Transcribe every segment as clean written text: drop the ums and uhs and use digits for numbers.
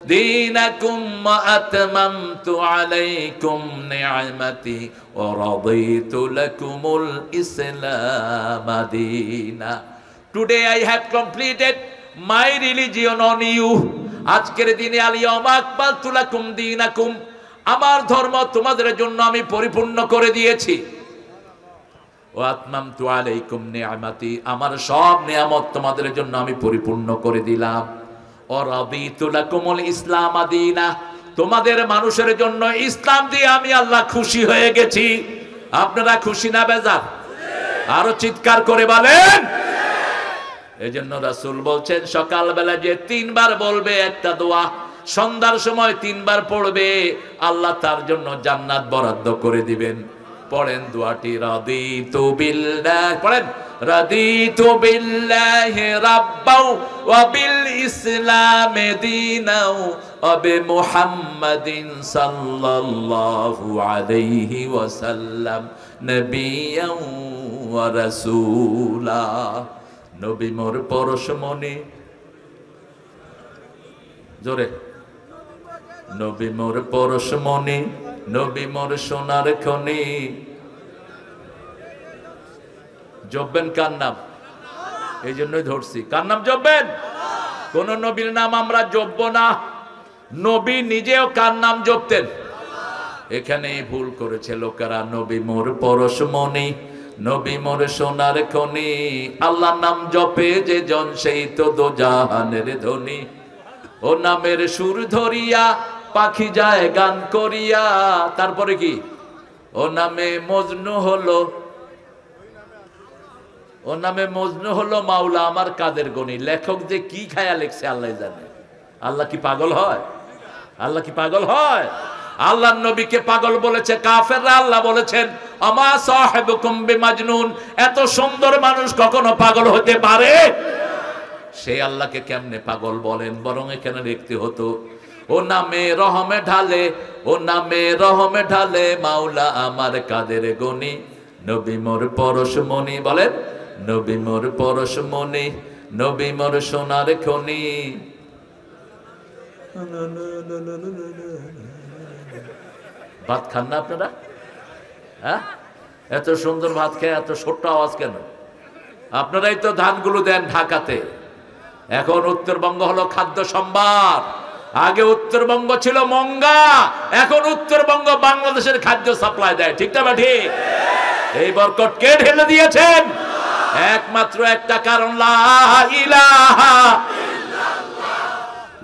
دينكم وأتممت عليكم نعمتي ورضيت لكم الإسلام دينا. Today I have completed my religion on you. আজকের দিনে আল-ইয়াওমা আকমালতু লাকুম দীনাকুম, আমার ধর্ম তোমাদের জন্য আমি পরিপূর্ণ করে দিয়েছি। ওয়া আতমামতু আলাইকুম নিআমাতি, আমার সব নিয়ামত তোমাদের জন্য আমি পরিপূর্ণ করে দিলাম। ওয়ারাদিতু লাকুমুল ইসলাম দীনা, তোমাদের মানুষের জন্য ইসলাম দিয়ে আমি আল্লাহ খুশি হয়ে গেছি। আপনারা খুশি না বেজার? আরো চিৎকার করে বলেন। এজন্য রাসূল বলছেন সকালবেলা যে তিনবার বলবে একটা দোয়া, সন্ধ্যার সময় তিনবার পড়বে, আল্লাহ তার জন্য জান্নাত বরাদ্দ করে দিবেন। পড়েন দোয়াটি, রাদিতু বিল্লাহ, পড়েন রাদিতু বিল্লাহি রাব্বাও ওয়া বিল ইসলামি দীনাও ওয়া বিমুহাম্মাদিন সাল্লাল্লাহু আলাইহি ওয়াসাল্লাম নবিয়্যাও ওয়া রাসূলা। নবী মোর পরশমণি, জোরে, নবী মোর পরশমণি, নবী মোর সোনার খনি। জপবেন কার নাম? এই জন্যই ধরছি, কার নাম জপবেন? কোন নবীর নাম আমরা জপব না, নবী নিজেও কার নাম জপতেন? এখানে ভুল করেছে লোকেরা। নবী মোর পরশমণি, নবী মোর সোনার খনি, আল্লাহর নাম জপে যে জন সেই তো দোজাহানের ধনী। ও নামের সুর ধরিয়া পাখি যায় গান করিয়া, তারপরে কি? ও নামে মজনু হলো, ও নামে মজনু হলো মাওলা আমার কাদের গনি। লেখক যে কি খায়া লিখছে আল্লাহ জানে। আল্লাহ কি পাগল হয়? আল্লাহ কি পাগল হয়? আল্লাহর নবীকে পাগল বলেছে কাফেররা, আল্লাহ বলেছেন আমা সাহিবুকুম বিমাজনুন, এত সুন্দর মানুষ কখনো পাগল হতে পারে? সেই আল্লাহকে কেমনে পাগল বলেন? বরং এখানে লিখতে হতো ও নামে রহমে ঢালে, ও নামে রহমে ঢালে মাওলা আমার কাদের গনি। নবী মোর পরশমণি, বলেন নবী মোর পরশমণি, নবী মোর সোনার খনি। ভাত খান না আপনারা? হ্যাঁ, এত সুন্দর ভাত খেয়ে এত ছোট্ট আওয়াজ কেন? আপনারাই তো ধানগুলো দেন ঢাকাতে। এখন উত্তরবঙ্গ হলো খাদ্য সম্ভার, আগে উত্তরবঙ্গ ছিল মঙ্গা, এখন উত্তরবঙ্গ বাংলাদেশের খাদ্য সাপ্লাই দেয়। ঠিক না ঠিক? এই বরকত কে ঢেলে দিয়েছেন? একমাত্র একটা কারণ, লা ইলাহা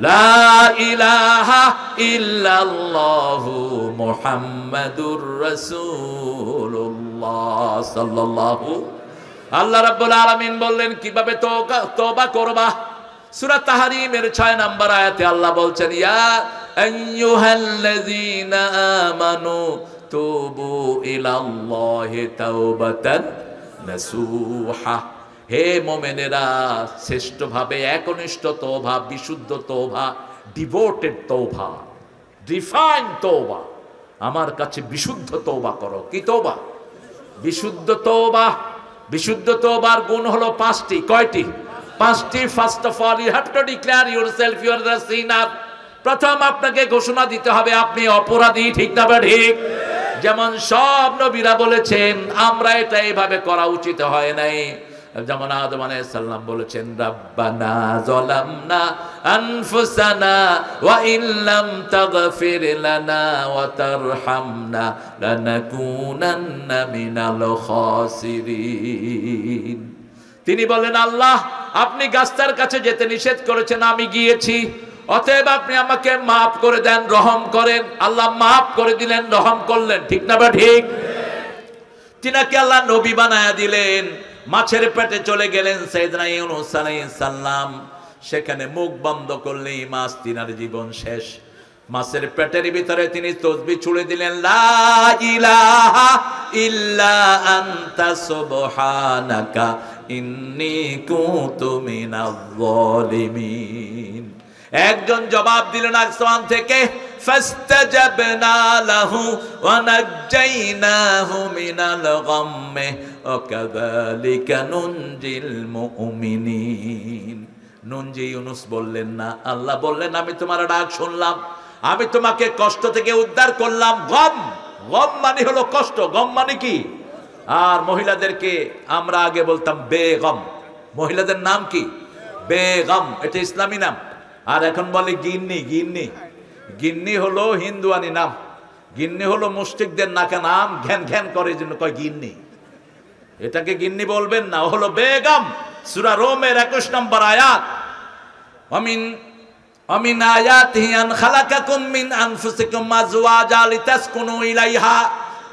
লা ইলাহা ইল্লাল্লাহু মুহাম্মাদুর রাসূলুল্লাহ সাল্লাল্লাহু। আল্লাহ রাব্বুল আলামিন বললেন কিভাবে তওবা করবা। সূরা তাহরীমের 6 নম্বর আয়াতে আল্লাহ বলছেন ইয়া আইয়ুহাল্লাযীনা আমানু তুবু ইলাল্লাহি তাওবাতান নাসুহা, হে মুমিনেরা শ্রেষ্ঠভাবে একনিষ্ঠ তওবা, বিশুদ্ধ তওবা, ডিভোটেড তওবা, ডিফাইন তওবা, আমার কাছে বিশুদ্ধ তওবা করো। কি তওবা? বিশুদ্ধ তওবা। বিশুদ্ধ তওবার গুণ হলো 5টি। কয়টি? 5টি। First of all you have to declare yourself you are the sinner. প্রথম আপনাকে ঘোষণা দিতে হবে আপনি অপরাধী। ঠিক না ঠিক? যেমন সব নবীরা বলেছেন আমরা এটা এইভাবে করা উচিত হয় নাই। যেমন আদম আলাইহিস সালাম বলেছেন রাব্বানা যালামনা আনফুসানা ওয়া ইল্লাম তাগফির লানা ওয়া তারহামনা লানাকুনান্না মিনাল খাসিরিন। তিনি বলেন আল্লাহ আপনি গাছটার কাছে যেতে নিষেধ করেছেন, আমি গিয়েছি, অতএব আপনি আমাকে মাফ করে দেন, রহম করেন। আল্লাহ মাফ করে দিলেন, রহম করলেন। ঠিক না ঠিক? তিনাকে আল্লাহ নবী বানায়া দিলেন। মাছের পেটে চলে গেলেন সাইয়েদনা ইউনূস আলাইহিস সালাম, সেখানে মুখ বন্ধ করলেই মাছ, তিনার জীবন শেষ। মাছের পেটের ভিতরে তিনি তাসবিহ ছুড়ে দিলেন লা ইলাহা ইল্লা আনতা সুবহানাকা ইন্নী কুনতু মিনাজ জালিমিন। একজন জবাব দিলেন আসমান থেকে ফাস্তাজাবনা লাহু ওয়া নাজ্জাইনাহু মিনাল গাম্মি ওয়া কাযালিকা নুনজিল মুমিনিন। নুন যে ইউনুস বললেন না, আল্লাহ বললেন আমি তোমার ডাক শুনলাম, আমি তোমাকে কষ্ট থেকে উদ্ধার করলাম। গম, গম মানে হলো কষ্ট, গম মানে কি? আর মহিলাদেরকে আমরা আগে বলতাম বেগম, মহিলাদের নাম কি? বেগম, এটা ইসলামী নাম। আর এখন বলে গিন্নি। গিন্নি, গিন্নি হলো হিন্দুয়ানি নাম, গিন্নি হলো মুশরিকদের নাকা নাম, ঘ্যান ঘ্যান করে জন্য কয় গিন্নি। এটাকে গিন্নি বলবেন না, হলো বেগম। সূরা রোমের 21 নম্বর আয়াত, অমিন আয়াতিহি আন খালাকাকুম মিন আনফুসিকুম আজওয়াজা লিতাসকুনু ইলাইহা।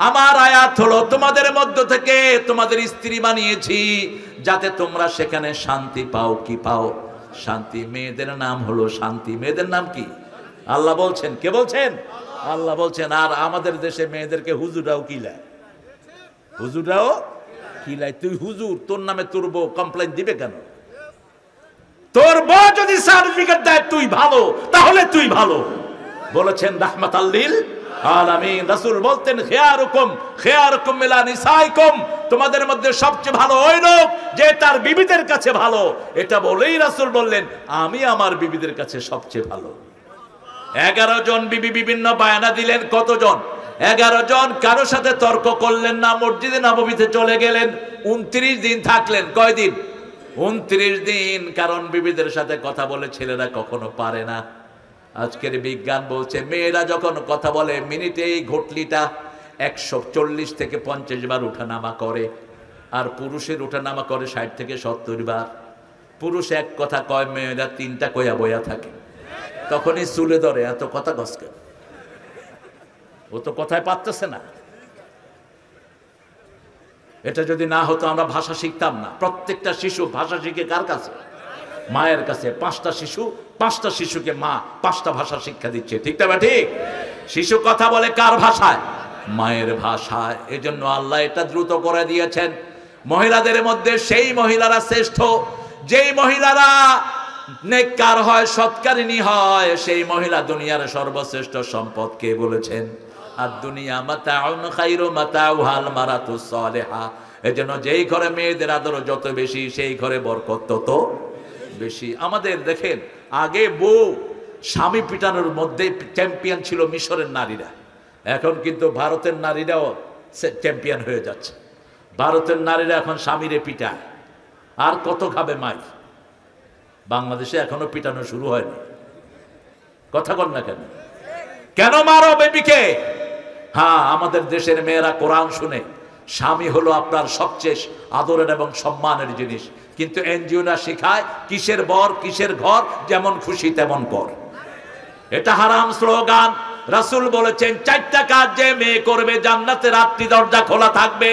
আমার আয়াত হলো তোমাদের মধ্য থেকে তোমাদের স্ত্রী বানিয়েছি যাতে তোমরা সেখানে শান্তি পাও। কি পাও? শান্তি। মেয়েদের নাম হলো শান্তি। মেয়েদের নাম কি? আল্লাহ বলছেন। কে বলছেন? আল্লাহ বলছেন। আর আমাদের দেশে মেয়েদেরকে হুজুরাও কিলায়, হুজুরাও কিলায়। তুই হুজুর, তোর নামে তোর বউ কমপ্লেইন দিবে কেন? তোর বউ যদি সার্টিফিকেট দেয় তুই ভালো, তাহলে তুই ভালো। বলেছেন রাহমাতাল লিল আলামিন। রাসূল বলতেন খিয়ারুকুম মিলা নিসাইকুম, তোমাদের মধ্যে সবচেয়ে ভালো ওই লোক যে তার বিবিদের কাছে ভালো। এটা বলেই রাসূল বললেন আমি আমার বিবিদের কাছে সবচেয়ে ভালো। 11 জন বিবি বিভিন্ন বায়ানা দিলেন। কতজন? 11 জন। কারো সাথে তর্ক করলেন না, মসজিদে নববীতে চলে গেলেন। 29 দিন থাকলেন। কয় দিন? 29 দিন। কারণ বিবিদের সাথে কথা বলে ছেলেরা কখনো পারে না। আজকের বিজ্ঞান বলছে মেয়েরা যখন কথা বলে মিনিটে এই ঘটলিটা 140 থেকে 50 বার উঠানামা করে, আর পুরুষের উঠানামা করে 60 থেকে 70 বার। পুরুষ এক কথা কয়, মেয়েরা 3টা কয়া বয়া থাকে। তখনই চুলে ধরে, এত কথা গসকে, ও তো কথায় পারতেছে না। এটা যদি না হতো আমরা ভাষা শিখতাম না। প্রত্যেকটা শিশু ভাষা শিখে কার কাছে? মায়ের কাছে। 5টা শিশুকে মা 5টা ভাষা শিক্ষা দিচ্ছে। ঠিক না? ঠিক। শিশু কথা বলে কার ভাষায়? মায়ের ভাষায়। এজন্য আল্লাহ এটা দ্রুত করে দিয়েছেন। মহিলাদের মধ্যে সেই মহিলারা শ্রেষ্ঠ যেই মহিলারা নেককার হয়, সৎকারিনী হয়। সেই মহিলা দুনিয়ার সর্বশ্রেষ্ঠ সম্পদ। কে বলেছেন? আর দুনিয়া মাতাউন খায়রু মাতাউহাল মারাতুস সালিহা। এজন্য যেই ঘরে মেয়েদের আদর যত বেশি, সেই ঘরে বরকত তত বেশি। আমাদের দেখেন আগে বউ স্বামী পিটানোর মধ্যে চ্যাম্পিয়ন ছিল মিশরের নারীরা। এখন কিন্তু ভারতের নারীরাও চ্যাম্পিয়ন হয়ে যাচ্ছে। ভারতের নারীরা এখন স্বামীরে পিটায়। আর কত খাবে মাই? বাংলাদেশে এখনো পিটানো শুরু হয়নি। কথা বল না কেন? কেন মারো বেবিকে? হ্যাঁ, আমাদের দেশের মেয়েরা কোরআন শুনে। স্বামী হলো আপনার সবচেয়ে আদরের এবং সম্মানের জিনিস, কিন্তু এনজিওরা শেখায় কিসের বর কিসের ঘর, যেমন খুশি তেমন কর। এটা হারাম স্লোগান। রাসূল বলেছেন 4টা কাজ যে মেয়ে করবে জান্নাতের 8টি দরজা খোলা থাকবে।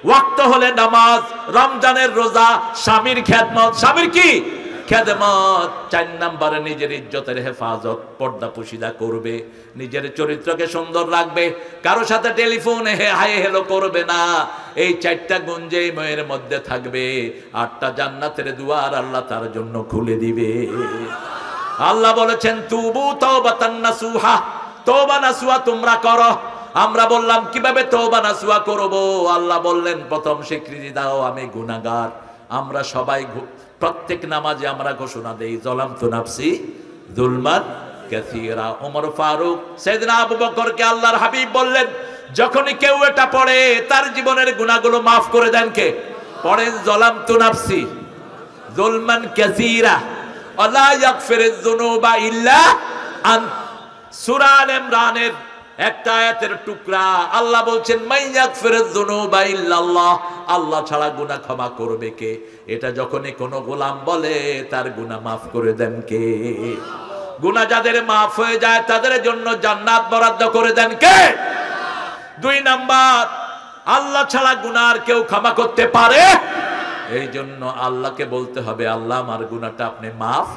ওয়াক্ত হলে নামাজ, রমজানের রোজা, স্বামীর খেদমত। স্বামীর কি? খেদমত। 4 নম্বরে নিজের ইজ্জতের হেফাজত, পর্দা পুশিদা করবে, নিজের চরিত্রকে সুন্দর রাখবে, কারো সাথে টেলিফোনে হাই হেলো করবে না। এই 4টা গুণ যেই মেয়ের মধ্যে থাকবে, 8টা জান্নাতের দুয়ার আল্লাহ তার জন্য খুলে দিবে। আল্লাহ বলেছেন তুবু তাওবাতান নাসুহা, তওবা নাসুহা তোমরা করো। আমরা বললাম কিভাবে তওবা নাসুহা করব? আল্লাহ বললেন প্রথম স্বীকৃতি দাও আমি গুনাহগার। আমরা সবাই প্রত্যেক নামাজে আমরা ঘোষণা দেই যালামতু নাফসি যুলমান কাসীরা। ওমর ফারুক, সাইয়েদনা আবু বকরকে আল্লাহর হাবিব বললেন যখনই কেউ এটা পড়ে তার জীবনের গুনাহগুলো maaf করে দেন। কে পড়েন যালামতু নাফসি যুলমান কাসীরা ওয়ালা ইয়াগফিরুয যুনুবা ইল্লা আন। সূরা আল ইমরানের একটা আয়াতের টুকরা। আল্লাহ বলছেন মাইয়াগফিরুয যুনুবা ইল্লাল্লাহ, আল্লাহ ছাড়া গুনাহ ক্ষমা করবে কে? এটা যখনই কোনো গোলাম বলে তার গুনাহ maaf করে দেন কে? গুনাহ যাদের maaf হয়ে যায় তাদের জন্য জান্নাত বরাদ্দ করে দেন কে? 2 নাম্বার, আল্লাহ ছাড়া গুনাহ আর কেউ ক্ষমা করতে পারে? এই জন্য আল্লাহকে বলতে হবে আল্লাহ আমার গুনাহটা আপনি maaf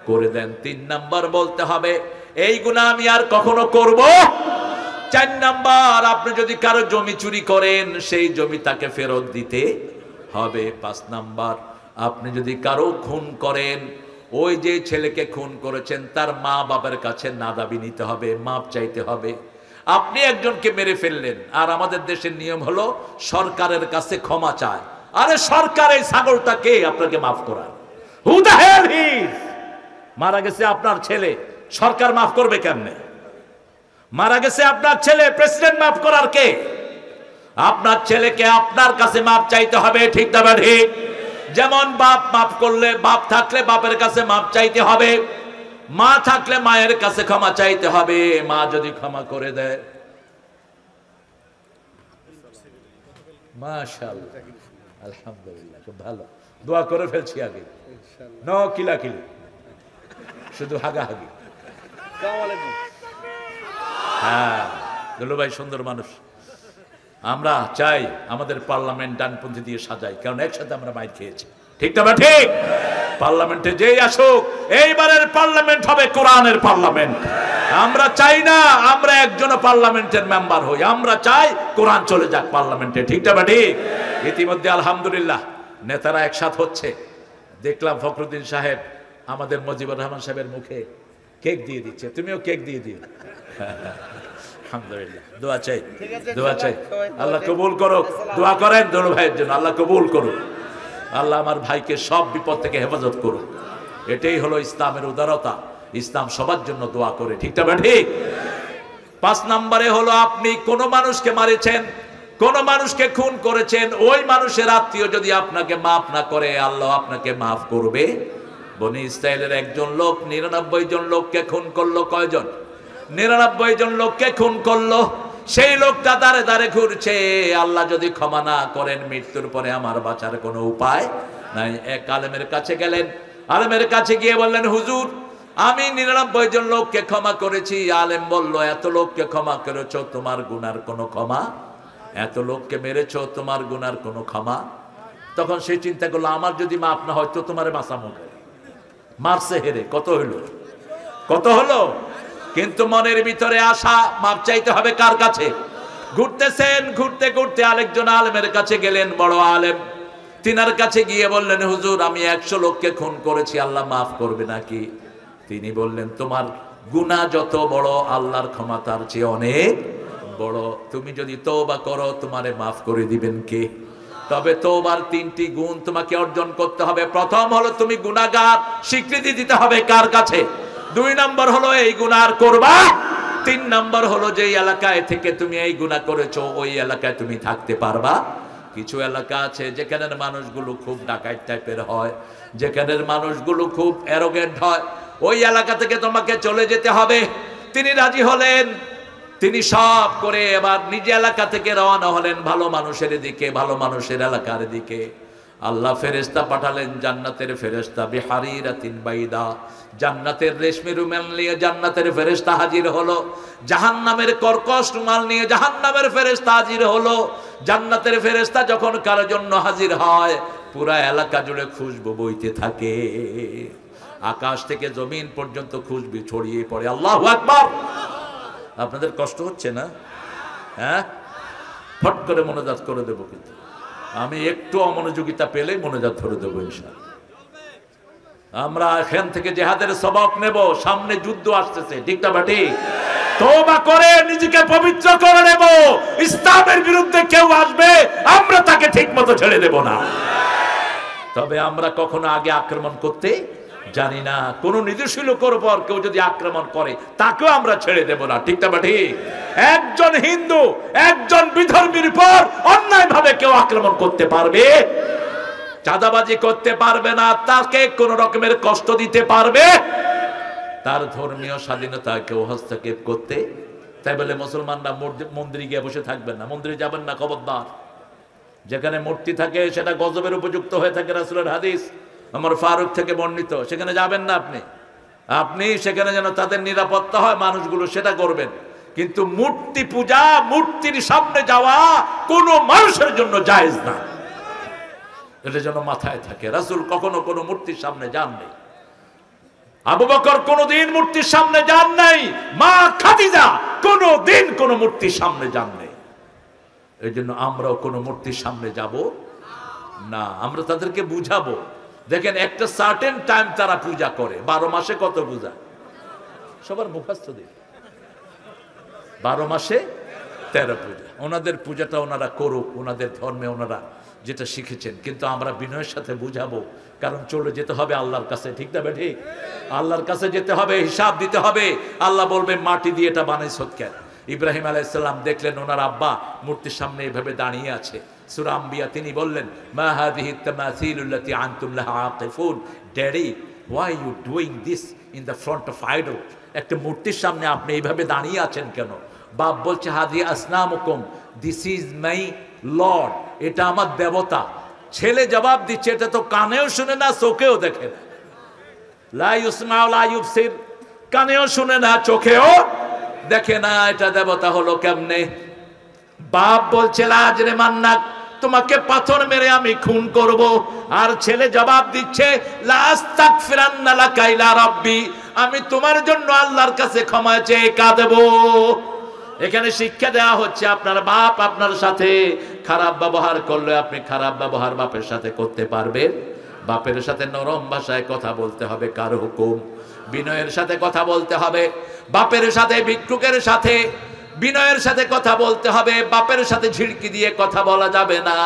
করে দেন। 3 নাম্বার বলতে হবে এই গুনাহ আমি আর কখনো করব। 4 নাম্বার, আপনি যদি কারো জমি চুরি করেন সেই জমি তাকে ফেরত দিতে হবে। 5 নাম্বার, আপনি যদি কারো খুন করেন, ওই যে ছেলেকে খুন করেছেন তার মা বাবার কাছে নাদাবি নিতে হবে, মাপ চাইতে হবে। আপনি একজনকে মেরে ফেললেন, আর আমাদের দেশের নিয়ম হলো সরকারের কাছে ক্ষমা চায়। আরে সরকার এই ছাগলটা কে আপনাকে মাফ করায়? হু দ্য হেল হি? মারা গেছে আপনার ছেলে, সরকার মাফ করবে কেমনে? মারা গেছে আপনার ছেলে, প্রেসিডেন্ট মাফ করার কে? আপনার ছেলেকে আপনার কাছে মাপ চাইতে হবে, ঠিক না ঠিক? যেমন বাপ মাফ করলে, বাপ থাকলে বাপের কাছে মাপ চাইতে হবে, মা থাকলে মায়ের কাছে ক্ষমা চাইতে হবে। মা যদি ক্ষমা করে দেয়, মাশাআল্লাহ, আলহামদুলিল্লাহ, খুব ভালো। দোয়া করে ফেলছি আগে, নো কিলাকিলি, শুধু হাগাহাগি। হ্যাঁ, দুলু ভাই সুন্দর মানুষ। আমরা চাই আমাদের পার্লামেন্ট ডানপন্থী দিয়ে সাজাই, কারণ একসাথে আমরা মাইর খেয়েছি, ঠিক না ঠিক? পার্লামেন্টে যেই আসুক, এইবারের পার্লামেন্ট হবে কোরআনের পার্লামেন্ট। আমরা চাই না আমরা একজন পার্লামেন্টের মেম্বার হই, আমরা চাই কোরআন চলে যাক পার্লামেন্টে, ঠিক না ঠিক? ইতিমধ্যে আলহামদুলিল্লাহ নেতারা একসাথ হচ্ছে। দেখলাম ফখরুদ্দিন সাহেব আমাদের মুজিবুর রহমান সাহেবের মুখে কেক দিয়ে দিচ্ছে, তুমিও কেক দিয়ে দিও। আলহামদুলিল্লাহ, দোয়া চাই, দোয়া চাই, আল্লাহ কবুল করো। দোয়া করেন দুলু ভাইয়ের জন্য, আল্লাহ কবুল করুন। আল্লাহ আমার ভাইকে সব বিপদ থেকে হেফাজত করুন। এটাই হলো ইসলামের উদারতা। ইসলাম সবার জন্য দোয়া করে, ঠিক না ঠিক? 5 নম্বরে হলো আপনি কোন মানুষকে মারেছেন, কোন মানুষকে খুন করেছেন, ওই মানুষের আত্মীয় যদি আপনাকে মাফ না করে, আল্লাহ আপনাকে মাফ করবে। বনি ইসরায়েলের একজন লোক 99 জন লোককে খুন করলো। কয়জন? 99 জন লোককে খুন করলো। সেই লোকটা দাঁড়ে দাঁড়ে ঘুরছে, আল্লাহ যদি ক্ষমা না করেন মৃত্যুর পরে আমার বাঁচার কোনো উপায় নাই। এক আলেমের কাছে গেলেন, আলেমের কাছে গিয়ে বললেন, হুজুর আমি 99 জন লোককে ক্ষমা করেছি। আলেম বলল, এত লোককে ক্ষমা করেছো, তোমার গুনার কোনো ক্ষমা? এত লোককে মেরেছো, তোমার গুনার কোনো ক্ষমা? তখন সে চিন্তা করলো, আমার যদি মাপ না হয় তো তোমার মাসামো মারছে হেরে, কত হইল? কত হলো? কিন্তু মনের ভিতরে আশা, মাপ চাইতে হবে কার কাছে? ঘুরতেছেন, ঘুরতে ঘুরতে আরেকজন আলেমের কাছে গেলেন, বড় আলেম। তিনার কাছে গিয়ে বললেন, হুজুর আমি 100 লোককে খুন করেছি, আল্লাহ মাফ করবে নাকি? তিনি বললেন, তোমার গুনাহ যত বড়, আল্লাহর ক্ষমা তার চেয়ে অনেক বড়। তুমি যদি তওবা করো, তোমারে মাফ করে দিবেন কে? তবে তওবার 3টি গুণ তোমাকে অর্জন করতে হবে। প্রথম হলো তুমি গুনাহগার, স্বীকৃতি দিতে হবে কার কাছে? 2 নম্বর হলো এই গুনাহ করবা। 3 নম্বর হলো যে এলাকায় থেকে তুমি এই গুনাহ করেছো, ওই এলাকায় তুমি থাকতে পারবা। কিছু এলাকা আছে যেখানের মানুষগুলো খুব ডাকাত টাইপের হয়, যেখানের মানুষগুলো খুব অ্যারোগেন্ট হয়, ওই এলাকা থেকে তোমাকে চলে যেতে হবে। তিনি রাজি হলেন, তিনি সব করে এবার নিজ এলাকা থেকে রওনা হলেন ভালো মানুষের দিকে, ভালো মানুষের এলাকার দিকে। আল্লাহ ফেরেশতা পাঠালেন, জান্নাতের ফেরেশতা, বিহারিরাতিন বাইদা, জান্নাতের রেশমি রুমাল নিয়ে জান্নাতের ফেরেশতা হাজির হলো। জাহান্নামের কর্কশ রুমাল নিয়ে জাহান্নামের ফেরেশতা হাজির হলো। জান্নাতের ফেরেশতা যখন কার জন্য হাজির হয়, পুরা এলাকা জুড়ে খুশবু বইতে থাকে, আকাশ থেকে জমিন পর্যন্ত খুশবু ছড়িয়ে পড়ে। আল্লাহু আকবার। আপনাদের কষ্ট হচ্ছে না? হ্যাঁ, ফট করে মোনাজাত করে দেবো, কিন্তু আমি একটু অমনোযোগিতা পেলে মোনাজাত ধরে দেবো ইনশাআল্লাহ। আমরা এখান থেকে জিহাদের সবক নেব, সামনে যুদ্ধ আসতেছে, ঠিক না ঠিক? তওবা করে নিজেকে পবিত্র করে নেব। ইসলামের বিরুদ্ধে কেউ আসবে, আমরা তাকে ঠিকমতো ছেড়ে দেব না। তবে আমরা কখনো আগে আক্রমণ করতে জানি না। কোন নির্দেশীয় লোকের উপর কেউ যদি আক্রমণ করে, তাকেও আমরা ছেড়ে দেব না, ঠিক না ঠিক? একজন হিন্দু, একজন বিধর্মীর উপর অন্যায় ভাবে কেউ আক্রমণ করতে পারবে, চাঁদাবাজি করতে পারবে না, তাকে কোন রকমের কষ্ট দিতে পারবে, তার ধর্মীয় স্বাধীনতা কেউ হস্তক্ষেপ করতে। তাই বলে মুসলমানরা মন্দিরে গিয়ে বসে থাকবেন না, মন্দিরে যাবেন না, খবরদার। যেখানে মূর্তি থাকে সেটা গজবের উপযুক্ত হয়ে থাকে, রাসূলের হাদিস ওমর ফারুক থেকে বর্ণিত, সেখানে যাবেন না আপনি। আপনি সেখানে যেন তাদের নিরাপত্তা হয় মানুষগুলো, সেটা করবেন। কিন্তু মূর্তি পূজা, মূর্তির সামনে যাওয়া কোন মানুষের জন্য জায়েজ না, এটা যেন মাথায় থাকে। রাসূল কখনো কোনো মূর্তির সামনে যান নাই, আবু বকর কোনোদিন মূর্তির সামনে যান নাই, মা খাদিজা কোনোদিন কোনো মূর্তির সামনে যান নাই। এই জন্য আমরাও কোনো মূর্তির সামনে যাব না, আমরা তাদেরকে বুঝাবো। দেখেন একটা সার্টেন টাইম তারা পূজা করে, 12 মাসে কত পূজা সবার মুখস্থ দিন, 12 মাসে 13 পূজা। ওনাদের পূজাটা ওনারা করুক, ওনাদের ধর্মে ওনারা যেটা শিখেছেন, কিন্তু আমরা বিনয়ের সাথে বুঝাবো, কারণ চলে যেতে হবে আল্লাহর কাছে, ঠিক না বেঠি? আল্লাহর কাছে যেতে হবে, হিসাব দিতে হবে। আল্লাহ বলবে মাটি দিয়ে এটা বানাইছো কেন? ইব্রাহিম আলাইহিস সালাম দেখলেন ওনার আব্বা মূর্তির সামনে এভাবে দাঁড়িয়ে আছে। সূরা আম্বিয়া তিনি বললেন, মা হাযিহি তামাসিলুল্লাতী আনতুম লাহা আকিফুন, daddy why are you doing this in the front of idol? একটা মূর্তির সামনে আপনি এইভাবে দাঁড়িয়ে আছেন কেন? বাপ বলছে, হাদি আসনামুকুম, দিস ইজ মাই লর্ড, এটা আমার দেবতা। ছেলে জবাব দিচ্ছে, এটা তো কানেও শুনে না, চোখেও দেখে না। লা ইউসমাউ লা ইউবসির, কানেও শুনে না, চোখেও দেখে না, এটা দেবতা হলো কেমনে? বাপ বলছে, লাজরে মান্নাক, তোমাকে পাথর মেরে আমি খুন করব। আর ছেলে জবাব দিচ্ছে, লা আস্তাগফিরান্না লাকা ইলা রাব্বি, আমি তোমার জন্য আল্লাহর কাছে ক্ষমা চেয়ে কাঁদবো। এখানে শিক্ষা দেওয়া হচ্ছে, আপনার বাপ আপনার সাথে খারাপ ব্যবহার করলে আপনি খারাপ ব্যবহার বাপের সাথে করতে পারবেন? বাপের সাথে নরম ভাষায় কথা বলতে হবে, কার হুকুম? বিনয়ের সাথে কথা বলতে হবে। বাপের সাথে, ভিক্ষুকের সাথে বিনয়ের সাথে কথা বলতে হবে। বাপের সাথে ঝিড়কি দিয়ে কথা বলা যাবে না।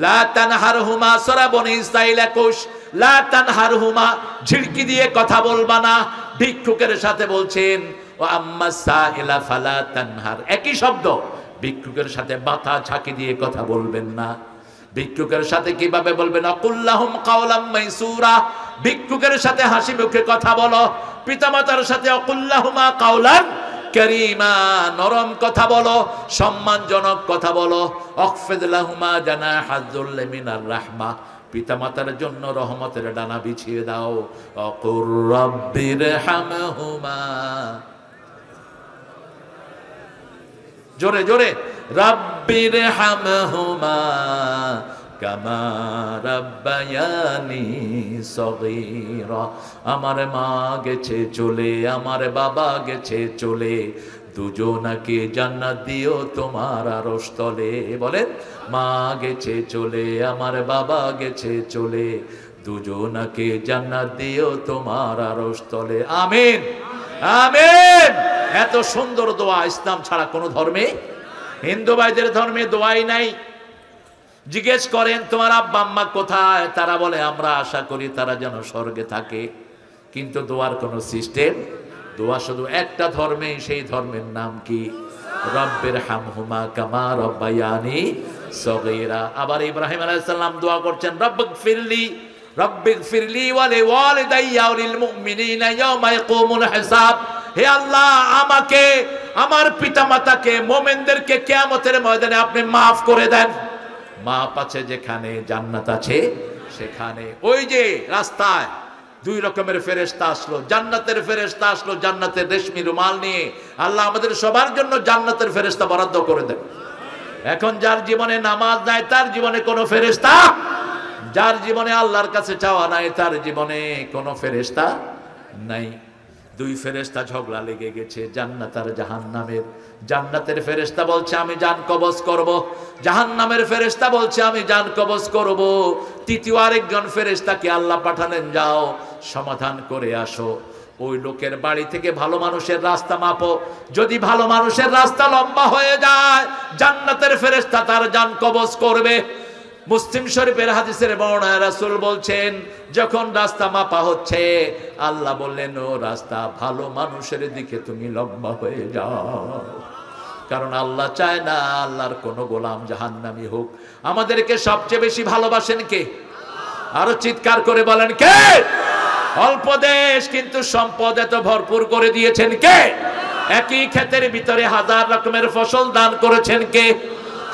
লা তানহারহুমা, সূরা বনী ইসরাঈল 21, লা তানহারহুমা, ঝিড়কি দিয়ে কথা বলবা না। ভিক্ষুকের সাথে বলছেন, ওয়া আম্মা সাইলা ফালা তানহার, একই শব্দ। ভিক্ষুকের সাথে মাথা ঝাঁকি দিয়ে কথা বলবেন না। ভিক্ষুকের সাথে কিভাবে বলবেন? আকুল্লাহুম কাওলাম মাইসুরা, ভিক্ষুকের সাথে হাসি মুখে কথা বলো। পিতামাতার সাথে আকুল্লাহুমা কাওলান কারীমা, নরম কথা বলো, সম্মানজনক কথা বলো। আখফিদ লাহুমা জানাহাযুল্লি মিনার রাহমা, পিতামাতার জন্য রহমতের ডানা বিছিয়ে দাও। আকুর রাব্বিরহামহুমা, জোরে জোরে, রাব্বিরহামহুমা কামা রাব্বায়ানি সগীরা, আমার মা গেছে চলে, আমার বাবা গেছে চলে, দুজনাকে জান্নাত দিও তোমার আরশ তলে। বলেন, মা গেছে চলে, আমার বাবা গেছে চলে, দুজনাকে জান্নাত দিও তোমার আরশ তলে। আমিন আমিন। এত সুন্দর দোয়া ইসলাম ছাড়া কোন ধর্মে, হিন্দু ভাইদের ধর্মে দোয়াই নাই। জিজ্ঞেস করেন তোমার আব্বা আম্মা কোথায়, তারা বলে আমরা আশা করি তারা যেন স্বর্গে থাকে। কিন্তু দোয়ার কোন সিস্টেম, দোয়া শুধু একটা ধর্মে, সেই ধর্মের নাম কি? রব্বিরহামহুমা কামা রাব্বায়ানি সগীরা। আবার ইব্রাহিম আলাইহিস সালাম দোয়া করছেন, রব্বিগফিরলি ওয়া লিওয়ালিদাইয়া ওয়া লিল মুমিনিনা ইয়াওমা ইয়াকুমুল হিসাব, হে আল্লাহ আমাকে, আমার পিতামাতাকে, মুমিনদেরকে কিয়ামতের ময়দানে আপনি maaf করে দেন। মাপ আছে যেখানে, জান্নাত আছে সেখানে। ওই যে রাস্তায় দুই রকমের ফেরেশতা আসলো, জান্নাতের ফেরেশতা আসলো জান্নাতের রেশমি রুমাল নিয়ে। আল্লাহ আমাদের সবার জন্য জান্নাতের ফেরেশতা বরাদ্দ করে দেন। এখন যার জীবনে নামাজ নাই তার জীবনে কোনো ফেরেশতা, যার জীবনে আল্লাহর কাছে চাওয়া নাই তার জীবনে কোনো ফেরেশতা নাই। দুই ফেরেশতা ঝগড়া লেগে গেছে, জান্নাত আর জাহান্নামের। জান্নাতের ফেরেশতা বলছে আমি জান কবজ করব, জাহান্নামের ফেরেশতা বলছে আমি জান কবজ করব। তৃতীয় আরেকজন ফেরেশতাকে আল্লাহ পাঠালেন, যাও সমাধান করে আসো। ওই লোকের বাড়ি থেকে ভালো মানুষের রাস্তা মাপো, যদি ভালো মানুষের রাস্তা লম্বা হয়ে যায় জান্নাতের ফেরেশতা তার জান কবজ করবে। মুসলিম শরীফের হাদিসের বর্ণনা, রাসূল বলছেন যখন রাস্তা মাপা হচ্ছে আল্লাহ বললেন ও রাস্তা ভালো মানুষের দিকে তুমি লম্বা হয়ে যাও, কারণ আল্লাহ চায় না আল্লাহর কোন গোলাম জাহান্নামী হোক। আমাদেরকে সবচেয়ে বেশি ভালোবাসেন কে? আরো চিৎকার করে বলেন কে? অল্প দেশ কিন্তু সম্পদ এত ভরপুর করে দিয়েছেন কে? একই ক্ষেতের ভিতরে হাজার রকমের ফসল দান করেছেন কে?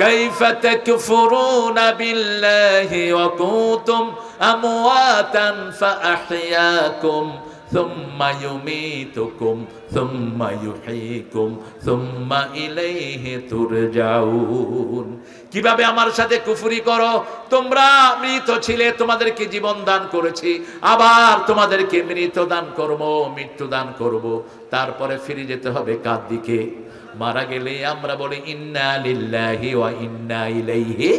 কাইফা তাকফুরুনা বিল্লাহি ওয়া কুনতুম আমওয়াতান ফাআহইয়াকুম সুম্মা ইউমীতুকুম সুম্মা ইউহয়ীকুম সুম্মা ইলাইহি তুরজাউন। কিভাবে আমার সাথে কুফরি করো? তোমরা মৃত ছিলে, তোমাদেরকে জীবন দান করেছি, আবার তোমাদেরকে মৃত দান করব, মৃত্যু দান করব, তারপরে ফিরে যেতে হবে কার দিকে? মারা গেলে আমরা বলি ইন্না লিল্লাহি ওয়া ইন্না ইলাইহি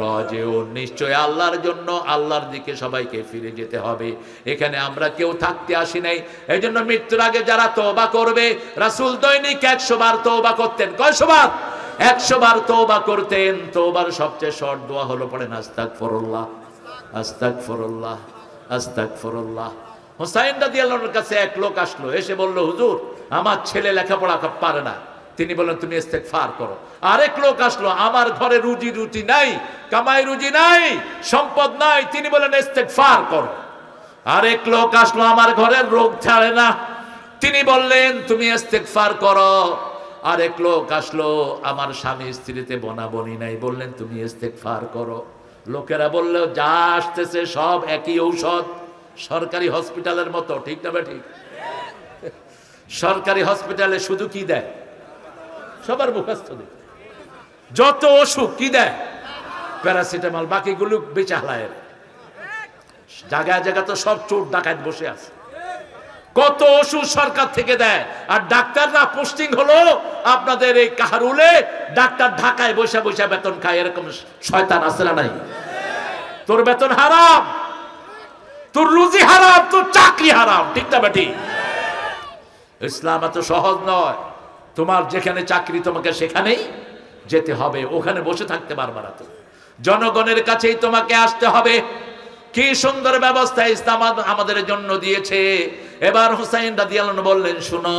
রাজিউন। নিশ্চয় আল্লাহর জন্য, আল্লাহর দিকে সবাইকে ফিরে যেতে হবে। এখানে আমরা কেউ থাকতে আসি নাই। এই জন্য মৃত্যুর আগে যারা তওবা করবে, রাসূল দৈনিক 100 বার তওবা করতেন। কয়শো বার? 100 বার তওবা করতেন। তওবার সবচেয়ে শর্ট দোয়া হলো পড়েন আস্তাগফিরুল্লাহ, আস্তাগফিরুল্লাহ, আস্তাগফিরুল্লাহ। হুসাইন রাদিয়াল্লাহু আনহুর কাছে এক লোক আসলো, এসে বলল, হুজুর আমার ছেলে লেখাপড়া পারে না। তিনি বললেন তুমি ইস্তেগফার করো। আরেক লোক আসলো, আমার ঘরে রুজি রুটি নাই, কামাই রুজি নাই, সম্পদ নাই। তিনি বলেন ইস্তেগফার করো। আরেক লোক আসলো, আমার ঘরের রোগ ছাড়ে না। তিনি বললেন তুমি ইস্তেগফার করো। আরেক লোক আসলো, আমার স্বামী স্ত্রীতে বনাবনি নাই, বললেন তুমি ইস্তেগফার করো। লোকেরা বলল যা আসতেছে সব একই ঔষধ, সরকারি হসপিটালের মতো, ঠিক না ঠিক? সরকারি হসপিটালে শুধু কি দেয়? সবার মুখস্থ দেয়। যত অসুখ কি দেয়? প্যারাসিটামল, বাকিগুলো বেচা হালায়। জায়গায় জায়গা তো সব চোর ডাকাত বসে আছে। কত ওষুধ সরকার থেকে দেয়, আর ডাক্তাররা পোস্টিং হলো আপনাদের এই কাহারুলে, ডাক্তার ঢাকায় বসে বসে বেতন খায়। এরকম শয়তান আছে না নাই? তোর বেতন হারাম, তোর রুজি হারাম, তোর চাকরি হারাম, ঠিক না বেটি? ইসলাম এত সহজ নয়। তোমার যেখানে চাকরি তোমাকে সেখানেই যেতে হবে, ওখানে বসে থাকতে পারবে না। তো জনগণের কাছেই তোমাকে আসতে হবে। কি সুন্দর ব্যবস্থা ইসলাম আমাদের জন্য দিয়েছে। এবার হুসাইন রাদিয়াল্লাহু আনহু বললেন, শুনো,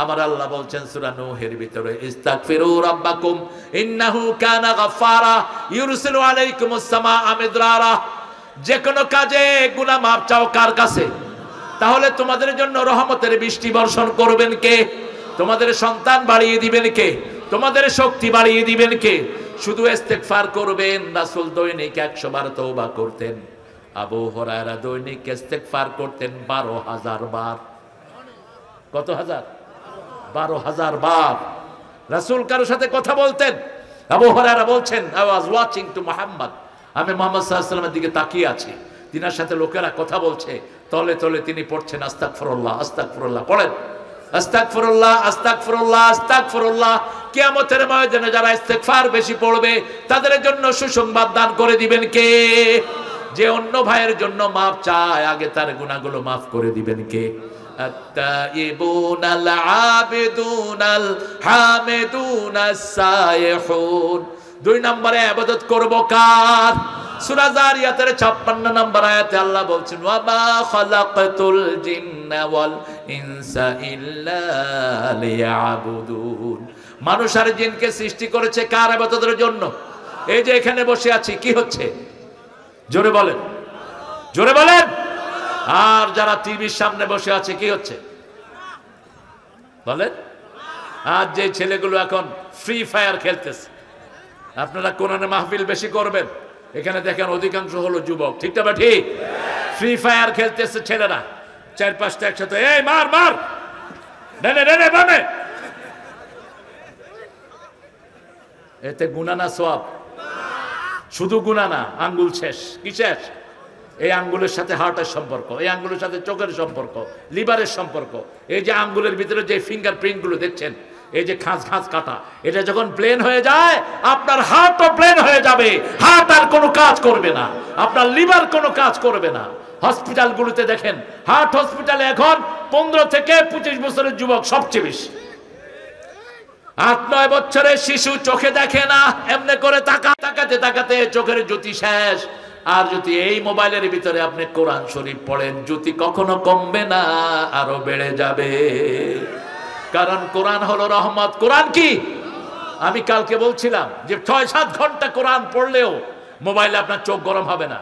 আমার আল্লাহ বলছেন সূরা নূহের ভিতরে, ইস্তাগফিরু রাব্বাকুম ইন্নাহু কানা গাফফারা ইউরসিলু আলাইকুমুস সামাআ মিদরারা। যে কোনো কাজে গুনাহ মাফ চাও কার কাছে? তাহলে তোমাদের জন্য রহমতের বৃষ্টি বর্ষণ করবেন কে? তোমাদের সন্তান বাড়িয়ে দিবেন কে? তোমাদের শক্তি বাড়িয়ে দিবেন কে? শুধু ইস্তেগফার করবেন। রাসূল দৈনিক 100 বার তওবা করতেন। আবু হুরায়রা দৈনিক ইস্তেগফার করতেন 12,000 বার। কত হাজার? 12,000 বার। রাসূল কারোর সাথে কথা বলতেন। আবু হুরায়রা বলছেন, I was watching to Muhammad, আমি মুহাম্মদ সাল্লাল্লাহু আলাইহি ওয়াসাল্লামের দিকে তাকিয়ে আছি, তিনার সাথে লোকেরা কথা বলছে, তলে তলে তিনি পড়ছেন আস্তাগফিরুল্লাহ, আস্তাগফিরুল্লাহ। পড়েন আস্তাগফিরুল্লাহ, আস্তাগফিরুল্লাহ, আস্তাগফিরুল্লাহ। কিয়ামতের ময়দানে যারা ইস্তেগফার বেশি পড়বে তাদের জন্য সুসংবাদ দান করে দিবেন কে? যে অন্য ভাইয়ের জন্য মাফ চায়, আগে তার গুনাহগুলো মাফ করে দিবেন কে? আত-তাইবুনাল আবিদুনাল হামিদুনাস সাইহুন। 2 নম্বরে ইবাদত করব কার? সূরা যারিয়াতের 56 নম্বর আয়াতে আল্লাহ বলছেন, ওয়া মা খালাকাতুল জিন্না ওয়াল ইনসা ইল্লা লিয়াবুদুন। মানুষ আর জিনকে সৃষ্টি করেছে কার ইবাদতের জন্য? এই যে এখানে বসে আছি, কি হচ্ছে? জোরে বলেন, জোরে বলেন। আর যারা টিভির সামনে বসে আছে কি হচ্ছে বলেন? আর যে ছেলেগুলো এখন ফ্রি ফায়ার খেলতেছে, আপনারা কোরআনে মাহফিল বেশি করবেন। এখানে দেখেন অধিকাংশ হলো যুবক, ঠিক না ঠিক? ফ্রি ফায়ার খেলতেছে ছেলেরা, 4-5টা একসাথে, এই মার মার, নেনে নেনে বানে। এতে গুনাহ না সওয়াব? শুধু গুনাহ না, আঙ্গুল শেষ। কি শেষ? এই আঙ্গুলের সাথে হার্টের সম্পর্ক, এই আঙ্গুলের সাথে চোখের সম্পর্ক, লিভারের সম্পর্ক। এই যে আঙ্গুলের ভিতরে যে ফিঙ্গারপ্রিন্ট গুলো দেখছেন, এই যে খাঁজ খাঁজ কাটা, এটা যখন প্লেন হয়ে যায় আপনার হার্টও প্লেন হয়ে যাবে। হার্ট আর কোনো কাজ করবে না, আপনার লিভার কোনো কাজ করবে না। হসপিটালগুলোতে দেখেন, হার্ট হসপিটালে এখন 15 থেকে 25 বছরের যুবক সবচেয়ে বেশি। 8-9 বছরের শিশু চোখে দেখে না, এমনি করে তাকাতে তাকাতে চোখের জ্যোতি শেষ। আর যদি এই মোবাইলের ভিতরে আপনি কোরআন শরীফ পড়েন, জ্যোতি কখনো কমবে না, আরো বেড়ে যাবে। কারণ কোরআন হলো রহমত। কোরআন কি? আমি কালকে বলছিলাম যে 6-7 ঘন্টা কোরআন পড়লেও মোবাইলে আপনার চোখ গরম হবে না।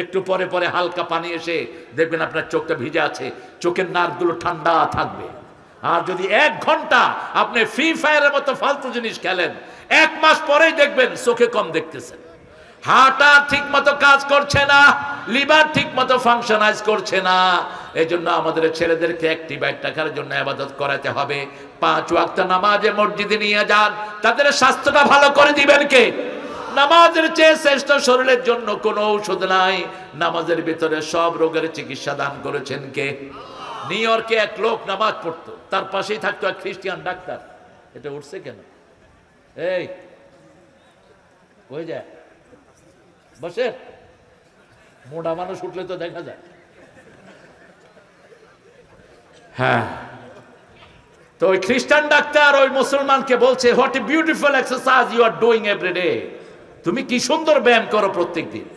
একটু পরে পরে হালকা পানি এসে দেখবেন আপনার চোখটা ভিজে আছে, চোখের নার্ভগুলো ঠান্ডা থাকবে। আর যদি 1 ঘন্টা আপনি ফ্রি ফায়ারের মতো ফালতু জিনিস খেলেন, 1 মাস পরেই দেখবেন চোখে কম দেখতেছেন, হার্টটা ঠিক মতো কাজ করছে না, লিভার ঠিক মতো ফাংশনাইজ করছে না। এই জন্য আমাদের ছেলেদেরকে অ্যাক্টিভাইট রাখার জন্য ইবাদত করাতে হবে। 5 ওয়াক্ত নামাজে মসজিদে নিয়ে যান, তাদের স্বাস্থ্যটা ভালো করে দিবেন কে? নামাজের চেয়ে শ্রেষ্ঠ শরীরের জন্য কোনো ঔষধ নাই। নামাজের ভিতরে সব রোগের চিকিৎসা দান করেছেন কে? নিউ ইয়র্কে এক লোক নামাজ পড়তো, তার পাশেই থাকতো এক খ্রিস্টান ডাক্তার। এটা উঠছে কেন? এই কই যায়? বসে। মোটা মানুষ উঠলে তো দেখা যায়। হ্যাঁ, তো ওই খ্রিস্টান ডাক্তার ওই মুসলমানকে বলছে, what a beautiful exercise you are doing every day, তুমি কি সুন্দর ব্যায়াম করো প্রত্যেক দিন।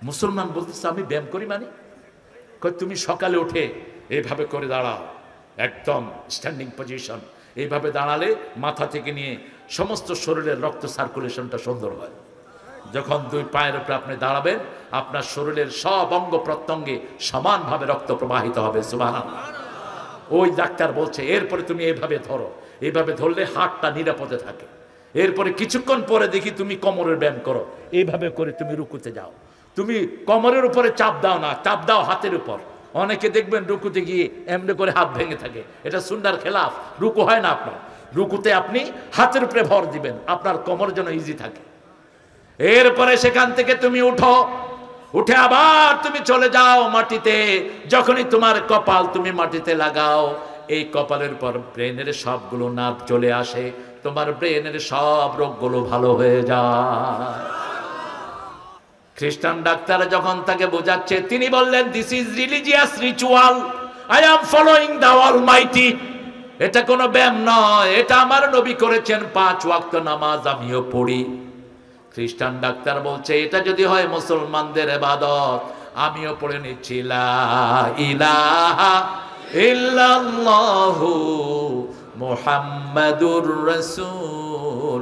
মুসলমান বলতেছে, আমি ব্যায়াম করি মানে? তুমি সকালে উঠে এইভাবে করে দাঁড়াও, একদম স্ট্যান্ডিং পজিশন, এইভাবে দাঁড়ালে মাথা থেকে নিয়ে সমস্ত শরীরের রক্ত সার্কুলেশনটা সুন্দর হয়। যখন দুই পায়ের উপরে আপনি দাঁড়াবেন, আপনার শরীরের সব অঙ্গ প্রত্যঙ্গে সমানভাবে রক্ত প্রবাহিত হবে। সুবহানাল্লাহ। ওই ডাক্তার বলছে, এরপরে তুমি এইভাবে ধরো, এইভাবে ধরলে হাতটা নিরাপদে থাকে। এরপরে কিছুক্ষণ পরে দেখি তুমি কোমরের ব্যায়াম করো, এইভাবে করে তুমি রুকুতে যাও। তুমি কোমরের উপরে চাপ দাও না, চাপ দাও হাতের উপর। অনেকে দেখবেন রুকুতে গিয়ে এমনি করে হাত ভেঙে থাকে, এটা সুন্নাহর খেলাফ, রুকু হয় না আপনার। রুকুতে আপনি হাতের উপরে ভর দিবেন, আপনার কোমর যেন ইজি থাকে। এরপরে সেখান থেকে তুমি উঠো, উঠে আবার তুমি চলে যাও মাটিতে। যখনই তোমার কপাল তুমি মাটিতে লাগাও, এই কপালের পর ব্রেনের সবগুলো নার্ভ চলে আসে, তোমার ব্রেনের সব রোগগুলো ভালো হয়ে যায়। খ্রিস্টান ডাক্তার যখন তাকে বোঝাচ্ছে, তিনি বললেন, this is religious ritual, I am following the Almighty. এটা কোনো ব্যায়াম নয়, এটা আমার নবী করেছেন, 5 ওয়াক্ত নামাজ আমিও পড়ি। খ্রিস্টান ডাক্তার বলছে, এটা যদি হয় মুসলমানদের ইবাদত, আমিও পড়ে নিচ্ছি লা ইলাহা ইল্লাল্লাহু মুহাম্মাদুর রাসূলুল্লাহ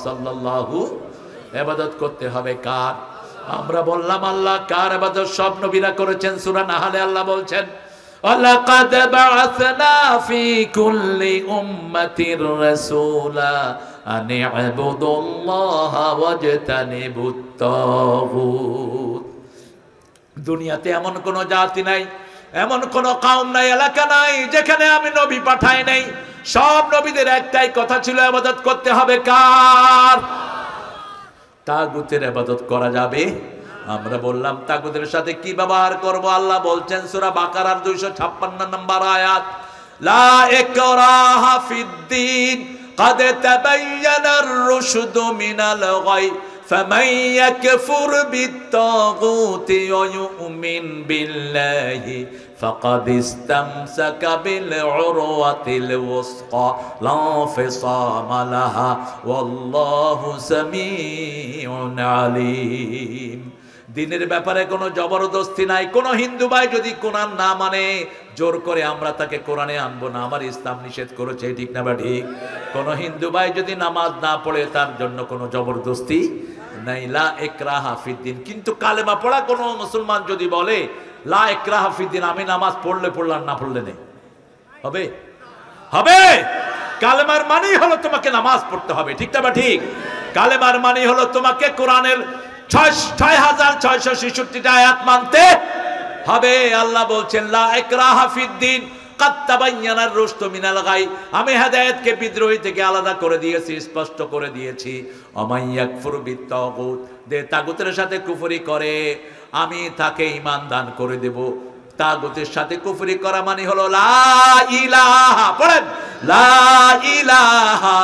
সাল্লাল্লাহু। ইবাদত করতে হবে কার? আমরা বললাম আল্লাহ। কার ইবাদত? সব নবীরা করেছেন। সূরা নাহলে আল্লাহ বলছেন, ওয়ালাকাদ বা'আসনা ফি কুল্লি উম্মাতির রাসূলা আন ইবুদুল্লাহা ওয়াজতানিবুত তাগুত। দুনিয়াতে এমন কোন জাতি নাই, এমন কোন কওম নাই, এলাকা নাই যেখানে আমি নবী পাঠাই নাই। সব নবীদের একটাই কথা ছিল, ইবাদত করতে হবে কার? তাগুতের ইবাদত করা যাবে? আমরা বললাম তাগুতের সাথে কি ব্যবহার করব? আল্লাহ বলছেন সূরা বাকারার 256 নম্বর আয়াত, লা ইকরাহা ফিদ্দীন قد تبين الرشد من الغي فمن يكفر بالطاغوت ويؤمن بالله فقد استمسك بالعروة الوثقى لا انفصام لها والله سميع عليم। দিনের ব্যাপারে কোনো জবরদস্তি নাই। কোন হিন্দু ভাই যদি কোরআন না মানে, জোর করে আমরা তাকে কোরআনে আনবো না, আমার ইসলাম নিষেধ করেছে, ঠিক না বা ঠিক? কোন হিন্দু ভাই যদি নামাজ না পড়ে, তার জন্য কোনো জবরদস্তি নাই, লা ইকরাহা ফিদ্দিন। কিন্তু কালেমা পড়া কোনো মুসলমান যদি বলে লা ইকরাহা ফিদ্দিন, আমি নামাজ পড়লে পড়লাম, না পড়লে নেই, হবে? হবে? কালেমার মানেই হলো তোমাকে নামাজ পড়তে হবে, ঠিক না বা ঠিক? কালেমার মানেই হলো তোমাকে কোরআনের 6666টা আয়াত মানতে হবে। আল্লাহ বলছেন লা ইকরাহা ফিদ্দিন কাদ তাবায়্যানার রুশদু মিনাল গাই। আমি হেদায়েতকে বিদ্রোহী থেকে আলাদা করে দিয়েছি, স্পষ্ট করে দিয়েছি। ওমাই ইয়াকফুর বিত্তাগুত, যে তাগুতের সাথে কুফরি করে আমি তাকে ঈমান দান করে দেব। তাগুতের সাথে কুফরি করা মানে হলো লা ইলাহা, পড়েন, লা ইলাহা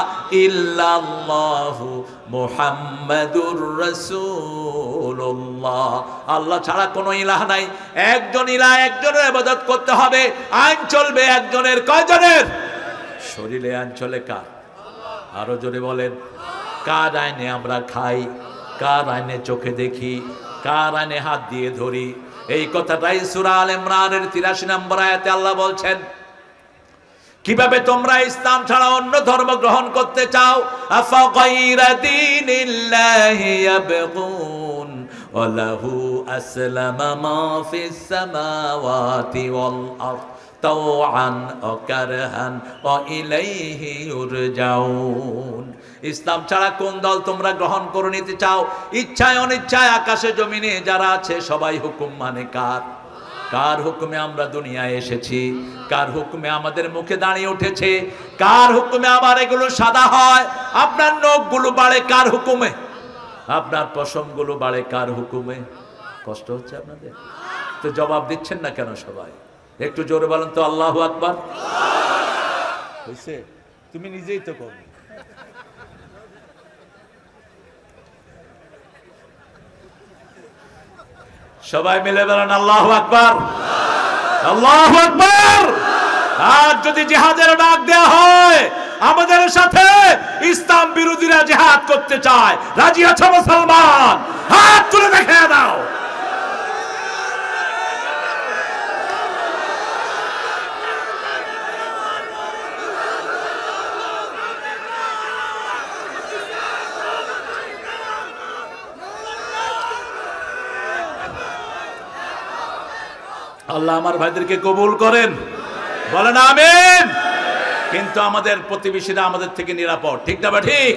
ইল্লাল্লাহু মুহাম্মাদুর রাসূলুল্লাহ। আল্লাহ ছাড়া কোনো ইলাহ নাই, একজন ইলাহ, একজনের ইবাদত করতে হবে। আইন চলবে একজনের। কয়জনের? শরীরে আইন চলে কার? আরো জোরে বলেন। কার আইনে আমরা খাই? কার আইনে চোখে দেখি? কার আইনে হাত দিয়ে ধরি? এই কথাটাই সূরা আল ইমরানের 83 নম্বর আয়াতে আল্লাহ বলছেন। কিভাবে তোমরা ইসলাম ছাড়া অন্য ধর্ম গ্রহণ করতে চাও? আফা গায়রা দীনিল্লাহি ইয়াবগুন ওয়া লাহু আসলামা মা ফিস সামাওয়াতি ওয়াল আরদ তাওআন ওয়া কারহান ওয়া ইলাইহি ইউরজাউন। ইসলাম ছাড়া কোন দল তোমরা গ্রহণ করে নিতে চাও? ইচ্ছায় অনিচ্ছায় আকাশে জমিনে যারা আছে সবাই হুকুম মানে কার? কার হুকুমে আমরা দুনিয়ায় এসেছি? কার হুকুমে আমাদের মুখে দাঁড়িয়ে উঠেছে? কার হুকুমে আবার এগুলো সাদা হয়? আপনার নখগুলো বাড়ে কার হুকুমে? আপনার পশমগুলো বাড়ে কার হুকুমে? কষ্ট হচ্ছে আপনাদের? তো জবাব দিচ্ছেন না কেন সবাই? একটু জোরে বলেন তো আল্লাহু আকবার। হইছে? তুমি নিজেই তো কর। সবাই মিলে বলেন আল্লাহু আকবার, আল্লাহু আকবার। আর যদি জিহাদের ডাক দেওয়া হয়, আমাদের সাথে ইসলাম বিরোধীরা জিহাদ করতে চায়, রাজি আছো মুসলমান? হাত তুলে দেখে দাও। আল্লাহ আমার ভাইদেরকে কবুল করেন, বলেন আমিন। কিন্তু আমাদের প্রতিবেশীরা আমাদের থেকে নিরাপদ, ঠিক না? ঠিক।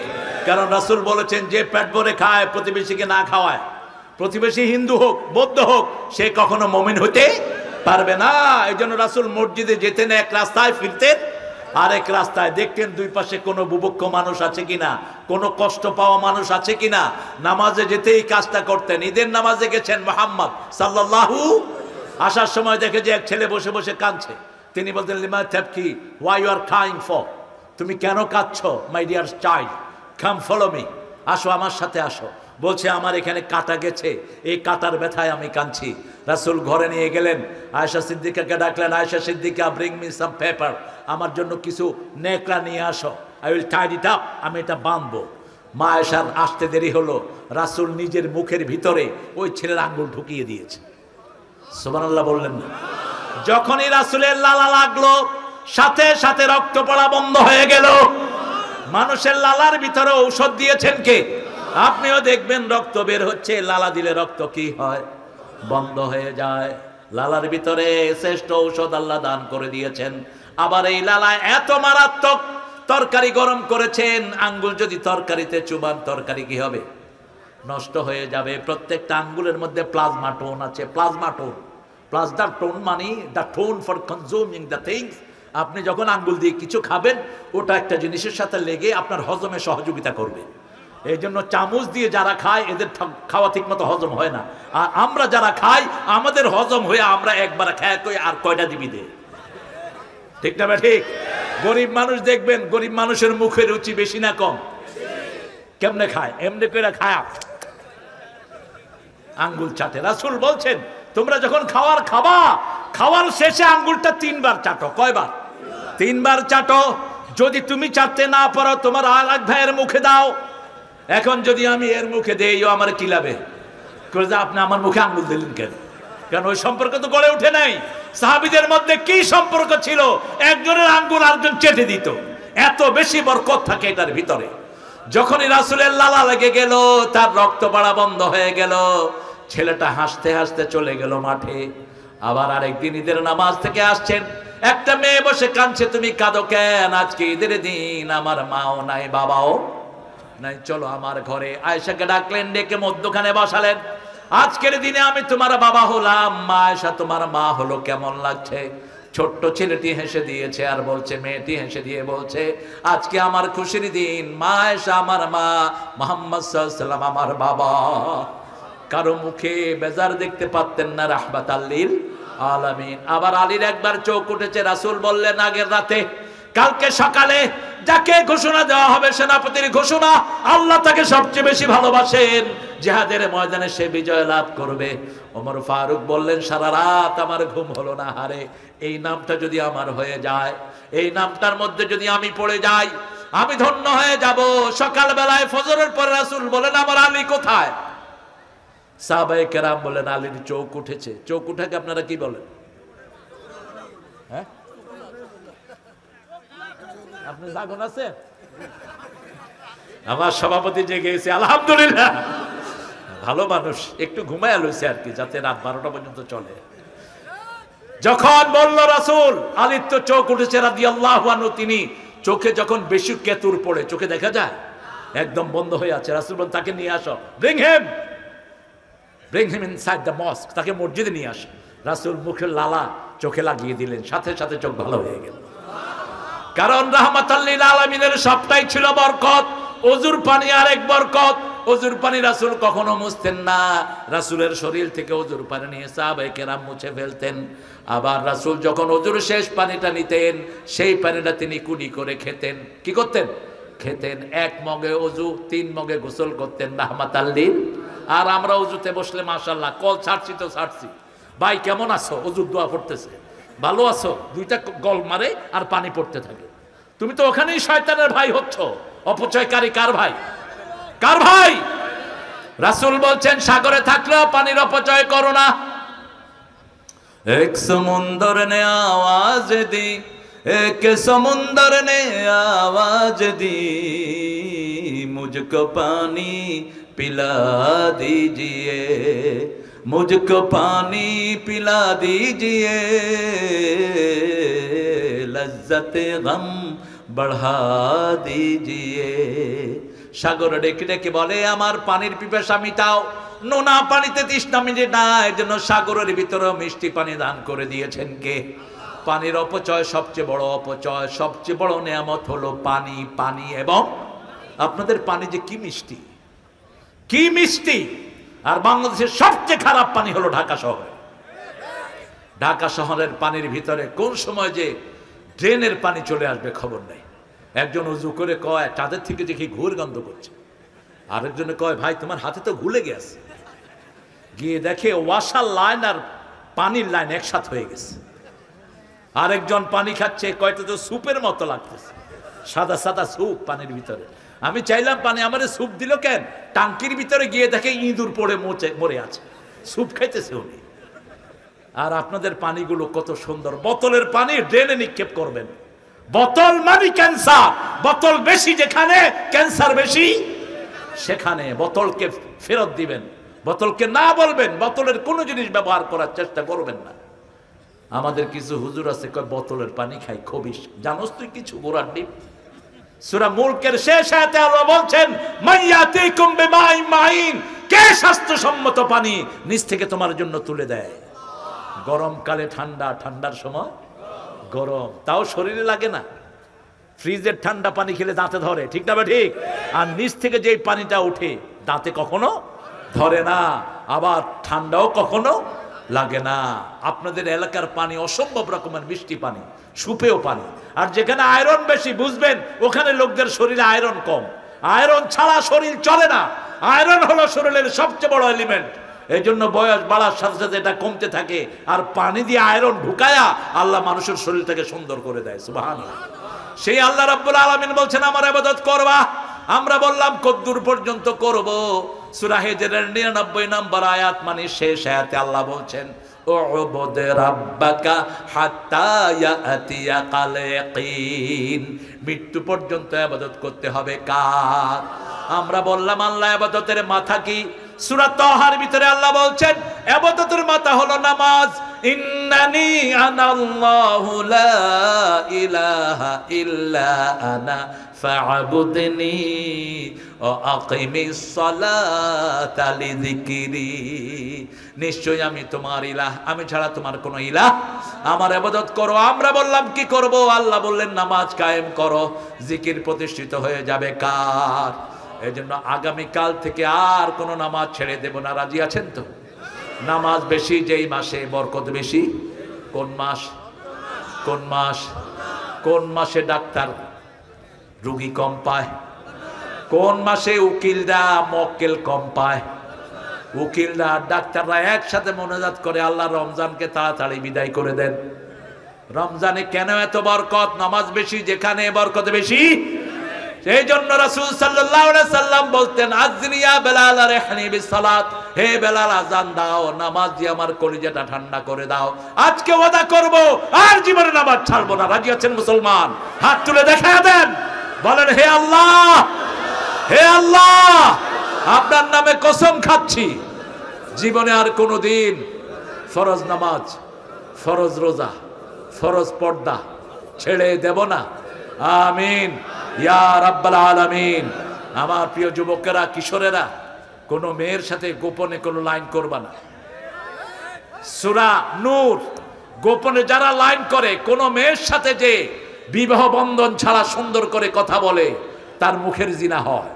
কারণ রাসূল বলেছেন, যে পেট ভরে খায় প্রতিবেশীকে না খাওয়ায়, প্রতিবেশী হিন্দু হোক বৌদ্ধ হোক, সে কখনো মুমিন হতে পারবে না। এই জন্য রাসূল মসজিদে যেতেন এক রাস্তায়, ফিরতেন আরেক রাস্তায়, দেখতেন দুই পাশে কোনো বুভুক্ষ মানুষ আছে কিনা, কোনো কষ্ট পাওয়া মানুষ আছে কিনা। নামাজে যেতেই কাজটা করতেন। ঈদের নামাজে গেছেন মুহাম্মদ সাল্লাল্লাহু, আসার সময় দেখে যে এক ছেলে বসে বসে কাঁদছে। তিনি বলতেন, লিমা তাবকি, why you are crying for, তুমি কেন কাঁদছো? My dear child, come follow me, আসো আমার সাথে আসো। বলছে, আমার এখানে কাটা গেছে, এই কাটার ব্যথায় আমি কাঁদছি। রাসূল ঘরে নিয়ে গেলেন, আয়েশা সিদ্দিকাকে ডাকলেন, Ayesha Siddiqa, bring me some paper, আমার জন্য কিছু নেকড়া নিয়ে আসো, I will tie it up, আমি এটা বাঁধবো। মা আয়েশার আসতে দেরি হলো, রাসূল নিজের মুখের ভিতরে ওই ছেলের আঙ্গুল ঢুকিয়ে দিয়েছে। সুবহানাল্লাহ বললেন না? যখনই রাসূলের লালা লাগলো, সাথে সাথে রক্ত পড়া বন্ধ হয়ে গেল। মানুষের লালার ভিতরে ঔষধ দিয়েছেন কে? আপনিও দেখবেন রক্ত বের হচ্ছে, লালা দিলে রক্ত কি হয়? বন্ধ হয়ে যায়। লালার ভিতরে শ্রেষ্ঠ ঔষধ আল্লাহ দান করে দিয়েছেন। আবার এই লালা এত মারাত্মক, তরকারি গরম করেছেন, আঙ্গুল যদি তরকারিতে চুবান, তরকারি কি হবে? নষ্ট হয়ে যাবে। প্রত্যেকটা আঙ্গুলের মধ্যে প্লাজমা টোন আছে। প্লাজমা টোন, প্লাজমা টোন মানে the tone for consuming the things. আপনি যখন আঙ্গুল দিয়ে কিছু খাবেন, ওটা একটা জিনিসের সাথে লেগে আপনার হজমে সহযোগিতা করবে। এই জন্য চামচ দিয়ে যারা খায়, এদের খাওয়া ঠিক মতো হজম হয় না। আর আমরা যারা খাই, আমাদের হজম হয়ে আমরা একবার খায় কই আর কয়টা দিবি দে, ঠিক না? ঠিক। গরিব মানুষ দেখবেন, গরিব মানুষের মুখে রুচি বেশি না কম? কেমনে খায়? এমনি করে খায়, আঙ্গুল চাটে। রাসূল বলছেন, তোমরা যখন খাবা, খাওয়ার শেষে আঙ্গুলটা 3 বার চাটো। কয়বার? 3 বার চাটো। যদি তুমি চাটতে না পারো, তোমার আরেক ভাইয়ের মুখে দাও। এখন যদি আমি এর মুখে দেই, ও আমার কি লাভে? আপনি আমার মুখে আঙ্গুল দিলেন কেন? কারণ ওই সম্পর্ক তো গড়ে ওঠে নাই। সাহাবীদের মধ্যে কি সম্পর্ক ছিল? একজনের আঙ্গুল আরেকজন চেটে দিত। এত বেশি বরকত থাকে এটার ভিতরে। যখনই রাসূলের লালা লেগে গেল, তার রক্ত পড়া বন্ধ হয়ে গেল। ছেলেটা হাসতে হাসতে চলে গেল মাঠে। আবার আরেকদিন ঈদের নামাজ থেকে আসছেন, একটা মেয়ে বসে কাঁদছে। তুমি কাঁদো কেন? আজকে ঈদের দিন, আমার মাও নাই, বাবাও নাই, চলো আমার ঘরে। আয়েশাকে ডাকলেন, ডেকে মধ্যখানে বসালেন। আজকের দিনে আমি তোমার বাবা হলাম, মা আয়েশা তোমার মা হলো, কেমন লাগছে? ছোট্ট ছেলেটি হেসে দিয়েছে আর বলছে, মেয়েটি হেসে দিয়ে বলছে, আজকে আমার খুশির দিন, মা আয়েশা আমার মা, মুহাম্মদ সাল্লাল্লাহু আলাইহি ওয়াসাল্লাম আমার বাবা। কারো মুখে বেজার দেখতে পারতেন না, রাহমাতাল লিল আলামিন। আবার আলীর একবার চোখ উঠেছে। রাসূল বললেন, আগের রাতে, কালকে সকালে যাকে ঘোষণা দেওয়া হবে, সেনাপতির ঘোষণা, আল্লাহ তাকে সবচেয়ে বেশি ভালোবাসেন, জিহাদের ময়দানে সে বিজয় লাভ করবে। ওমর ফারুক বললেন, সারা রাত আমার ঘুম হলো না, হারে এই নামটা যদি আমার হয়ে যায়, এই নামটার মধ্যে যদি আমি পড়ে যাই, আমি ধন্য হয়ে যাব। সকালবেলায় ফজরের পরে রাসূল বলেন, আমার আলী কোথায়? সাহাবায়ে কেরাম বলেন, আলীর চোখ উঠেছে। চোখ উঠাকে আপনারা কি বলেন? হ্যাঁ, আপনি জাগন আছে? আমার সভাপতি জেগে গেছে, আলহামদুলিল্লাহ। ভালো মানুষ, একটু ঘুমায় লইছে আর কি, যাতে রাত 12টা পর্যন্ত চলে। যখন বলল রাসূল, আলীর তো চোখ উঠেছে রাদিয়াল্লাহু আনহু, তিনি চোখে যখন বেশি কেতুর পড়ে, চোখে দেখা যায় একদম বন্ধ হয়ে আছে। রাসূল বলেন, তাকে নিয়ে আসো, bring him inside the mosque, তাকে মসজিদে নিয়ে আসো। রাসূল মুখের লালা চোখে লাগিয়ে দিলেন, সাথে সাথে চোখ ভালো হয়ে গেল। কারণ রাহমাতাল লিল আলামিনের সবটাই ছিল বরকত। ওযুর পানি আরেক বরকত। ওযুর পানি রাসূল কখনো মুছতেন না, রাসূলের শরীর থেকে ওযুর পানি নিয়ে সাহাবায়ে কেরাম মুছে ফেলতেন। আবার রাসূল যখন ওযুর শেষ পানিটা নিতেন, সেই পানিটা তিনি কুড়ি করে খেতেন। কি করতেন? খেতেন। 1 মগে ওযু, 3 মগে গোসল করতেন রাহমাতাল লিল। আর আমরা ওযুতে বসলে মাশাআল্লাহ, কল ছাড়ছি তো ছাড়ছি, ভাই কেমন আছো, ওযুর দোয়া পড়তেছে, ভালো আছো, দুইটা গল মারে আর পানি পড়তে থাকে। তুমি তো ওখানেই শয়তানের ভাই হচ্ছ। অপচয়কারী কার ভাই? কার ভাই? রাসূল বলছেন সাগরে থাকলেও পানির অপচয় করো না। এক সমুন্দর নে আওয়াজ দি, এক সমুন্দর নে আওয়াজ দি, মুঝকো পানি পিলা दीजिए, मुझको पानी पिला दीजिए, लज्जते गम बढ़ा दीजिए। সাগর ডেকে ডেকে বলে আমার পানির পিপাসা মিটাও, নোনা পানিতে তৃষ্ণা মিটে না, এর জন্য সাগরের ভিতরে মিষ্টি পানি দান করে দিয়েছেন কে? পানির অপচয় সবচেয়ে বড় অপচয়, সবচেয়ে বড় নেয়ামত হলো পানি। পানি এবং আপনাদের পানি যে কি মিষ্টি, কি মিষ্টি। আর বাংলাদেশের সবচেয়ে খারাপ পানি হলো ঢাকা শহরে। ঢাকা শহরের পানির ভিতরে কোন সময় যে ড্রেনের পানি চলে আসবে খবর নেই। একজন উজু করে কয় চাঁদের থেকে দেখি ঘুর গন্ধ করছে, আরেকজনে কয় ভাই তোমার হাতে তো ঘুলে গেছে। গিয়ে দেখে ওয়াশার লাইন আর পানির লাইন একসাথে হয়ে গেছে। আরেকজন পানি খাচ্ছে, কয়টা তো স্যুপের মতো লাগতেছে, সাদা সাদা স্যুপ পানির ভিতরে। আমি চাইলাম পানি, আমারে স্যুপ দিল কেন? টাঙ্কির ভিতরে গিয়ে দেখে ইঁদুর পড়ে মরে আছে, স্যুপ খাইতেছে উনি। আর আপনাদের পানিগুলো কত সুন্দর। বোতলের পানি ড্রেনে নিক্ষেপ করবেন। বোতল মানে ক্যান্সার। বোতল বেশি যেখানে ক্যান্সার বেশি সেখানে বোতলকে ফেরত দিবেন, বোতলকে না বলবেন, বোতলের কোনো জিনিস ব্যবহার করার চেষ্টা করবেন না। আমাদের কিছু হুজুর আছে কয় বোতলের পানি খাই খবিস। জানোস তুই কিছু গোড়ার ডিম? সূরা মুলকের শেষ আয়াতে আল্লাহ বলছেন মাইয়াতিকুম বিমাইন মাইন, কে স্বাস্থ্যসম্মত পানি নিচ থেকে তোমার জন্য তুলে দেয়। গরমকালে ঠান্ডা, ঠান্ডার সময় গরম, তাও শরীরে লাগে না। ফ্রিজের ঠান্ডা পানি খেলে দাঁতে ধরে, ঠিক না? ঠিক। আর নিচ থেকে যে পানিটা ওঠে দাঁতে কখনো ধরে না, আবার ঠান্ডাও কখনো লাগে না। আপনাদের এলাকার পানি অসম্ভব রকমের মিষ্টি পানি, সুপেও পানি। আর যেখানে আয়রন বেশি বুঝবেন ওখানে লোকদের শরীরে আয়রন কম। আয়রন ছাড়া শরীর চলে না। আয়রন হলো শরীরের সবচেয়ে বড় এলিমেন্ট। এই জন্য বয়স বাড়ার সাথে সাথে এটা কমতে থাকে। আর পানি দিয়ে আয়রন ঢুকায়া আল্লাহ মানুষের শরীরটাকে সুন্দর করে দেয়। সুবহানাল্লাহ। সেই আল্লাহ রাব্বুল আলামিন বলছেন আমার ইবাদত করবা। আমরা বললাম কদ্দুর পর্যন্ত করব। সূরা হিজরের 99 নম্বর আয়াত মানে শেষ আয়াতে আল্লাহ বলছেন উবুদ রাব্বাকা হাত্তা ইয়াতিয়াকাল ইয়াকিন। মৃত্যু পর্যন্ত ইবাদত করতে হবে কার? আমরা বললাম আল্লাহ ইবাদতের মাথা কি? সূরা তাহার ভিতরে আল্লাহ বলছেন ইবাদতের মাথা হলো নামাজ। ইন্নানি আনাল্লাহু লা ইলাহা ইল্লা আনা ফা'বুদনি ওয়া আকিমিস সালাতা লিযিকরি। নিশ্চয়ই আমি তোমার ইলাহ, আমি ছাড়া তোমার কোনো ইলাহ, আমার ইবাদত করো। আমরা বললাম কি করব? আল্লাহ বললেন নামাজ কায়েম করো, জিকির প্রতিষ্ঠিত হয়ে যাবে কার? এই জন্য আগামীকাল থেকে আর কোনো নামাজ ছেড়ে দেব না। রাজি আছেন তো? নামাজ বেশি যেই মাসে বরকত বেশি। কোন মাস? কোন মাস? কোন মাসে ডাক্তার রোগী কম পায়? কোন মাসে উকিলরা মক্কেল কম পায়? উকিলরা আর ডাক্তাররা একসাথে মোনাজাত করে আল্লাহ রমজানকে তাড়াতাড়ি বিদায় করে দেন। রমজানে কেন এত বরকত? নামাজ বেশি যেখানে বরকত বেশি। সেই জন্য রাসূল সাল্লাল্লাহু আলাইহি সাল্লাম বলতেন আযনিয়া বেলাল আরহানি বিসসালাত, হে বেলাল আযান দাও, নামাজ দিয়ে আমার কলিজাটা ঠান্ডা করে দাও। আজকে ওয়াদা করব আর জীবনে নামাজ ছাড়বো না। রাজি আছেন মুসলমান? হাত তুলে দেখায় দেন, বলেন হে আল্লাহ, হে আল্লাহ, আপনার নামে কসম খাচ্ছি জীবনে আর কোনোদিন ফরজ নামাজ, ফরজ রোজা, ফরজ পর্দা ছেড়ে দেব না। আমিন ইয়া রাব্বাল আলামিন। আমার প্রিয় যুবকেরা, কিশোরেরা, কোন মেয়ের সাথে গোপনে কোনো লাইন করবা না। সূরা নূর, গোপনে যারা লাইন করে, কোন মেয়ের সাথে যে বিবাহ বন্ধন ছাড়া সুন্দর করে কথা বলে তার মুখের জিনা হয়।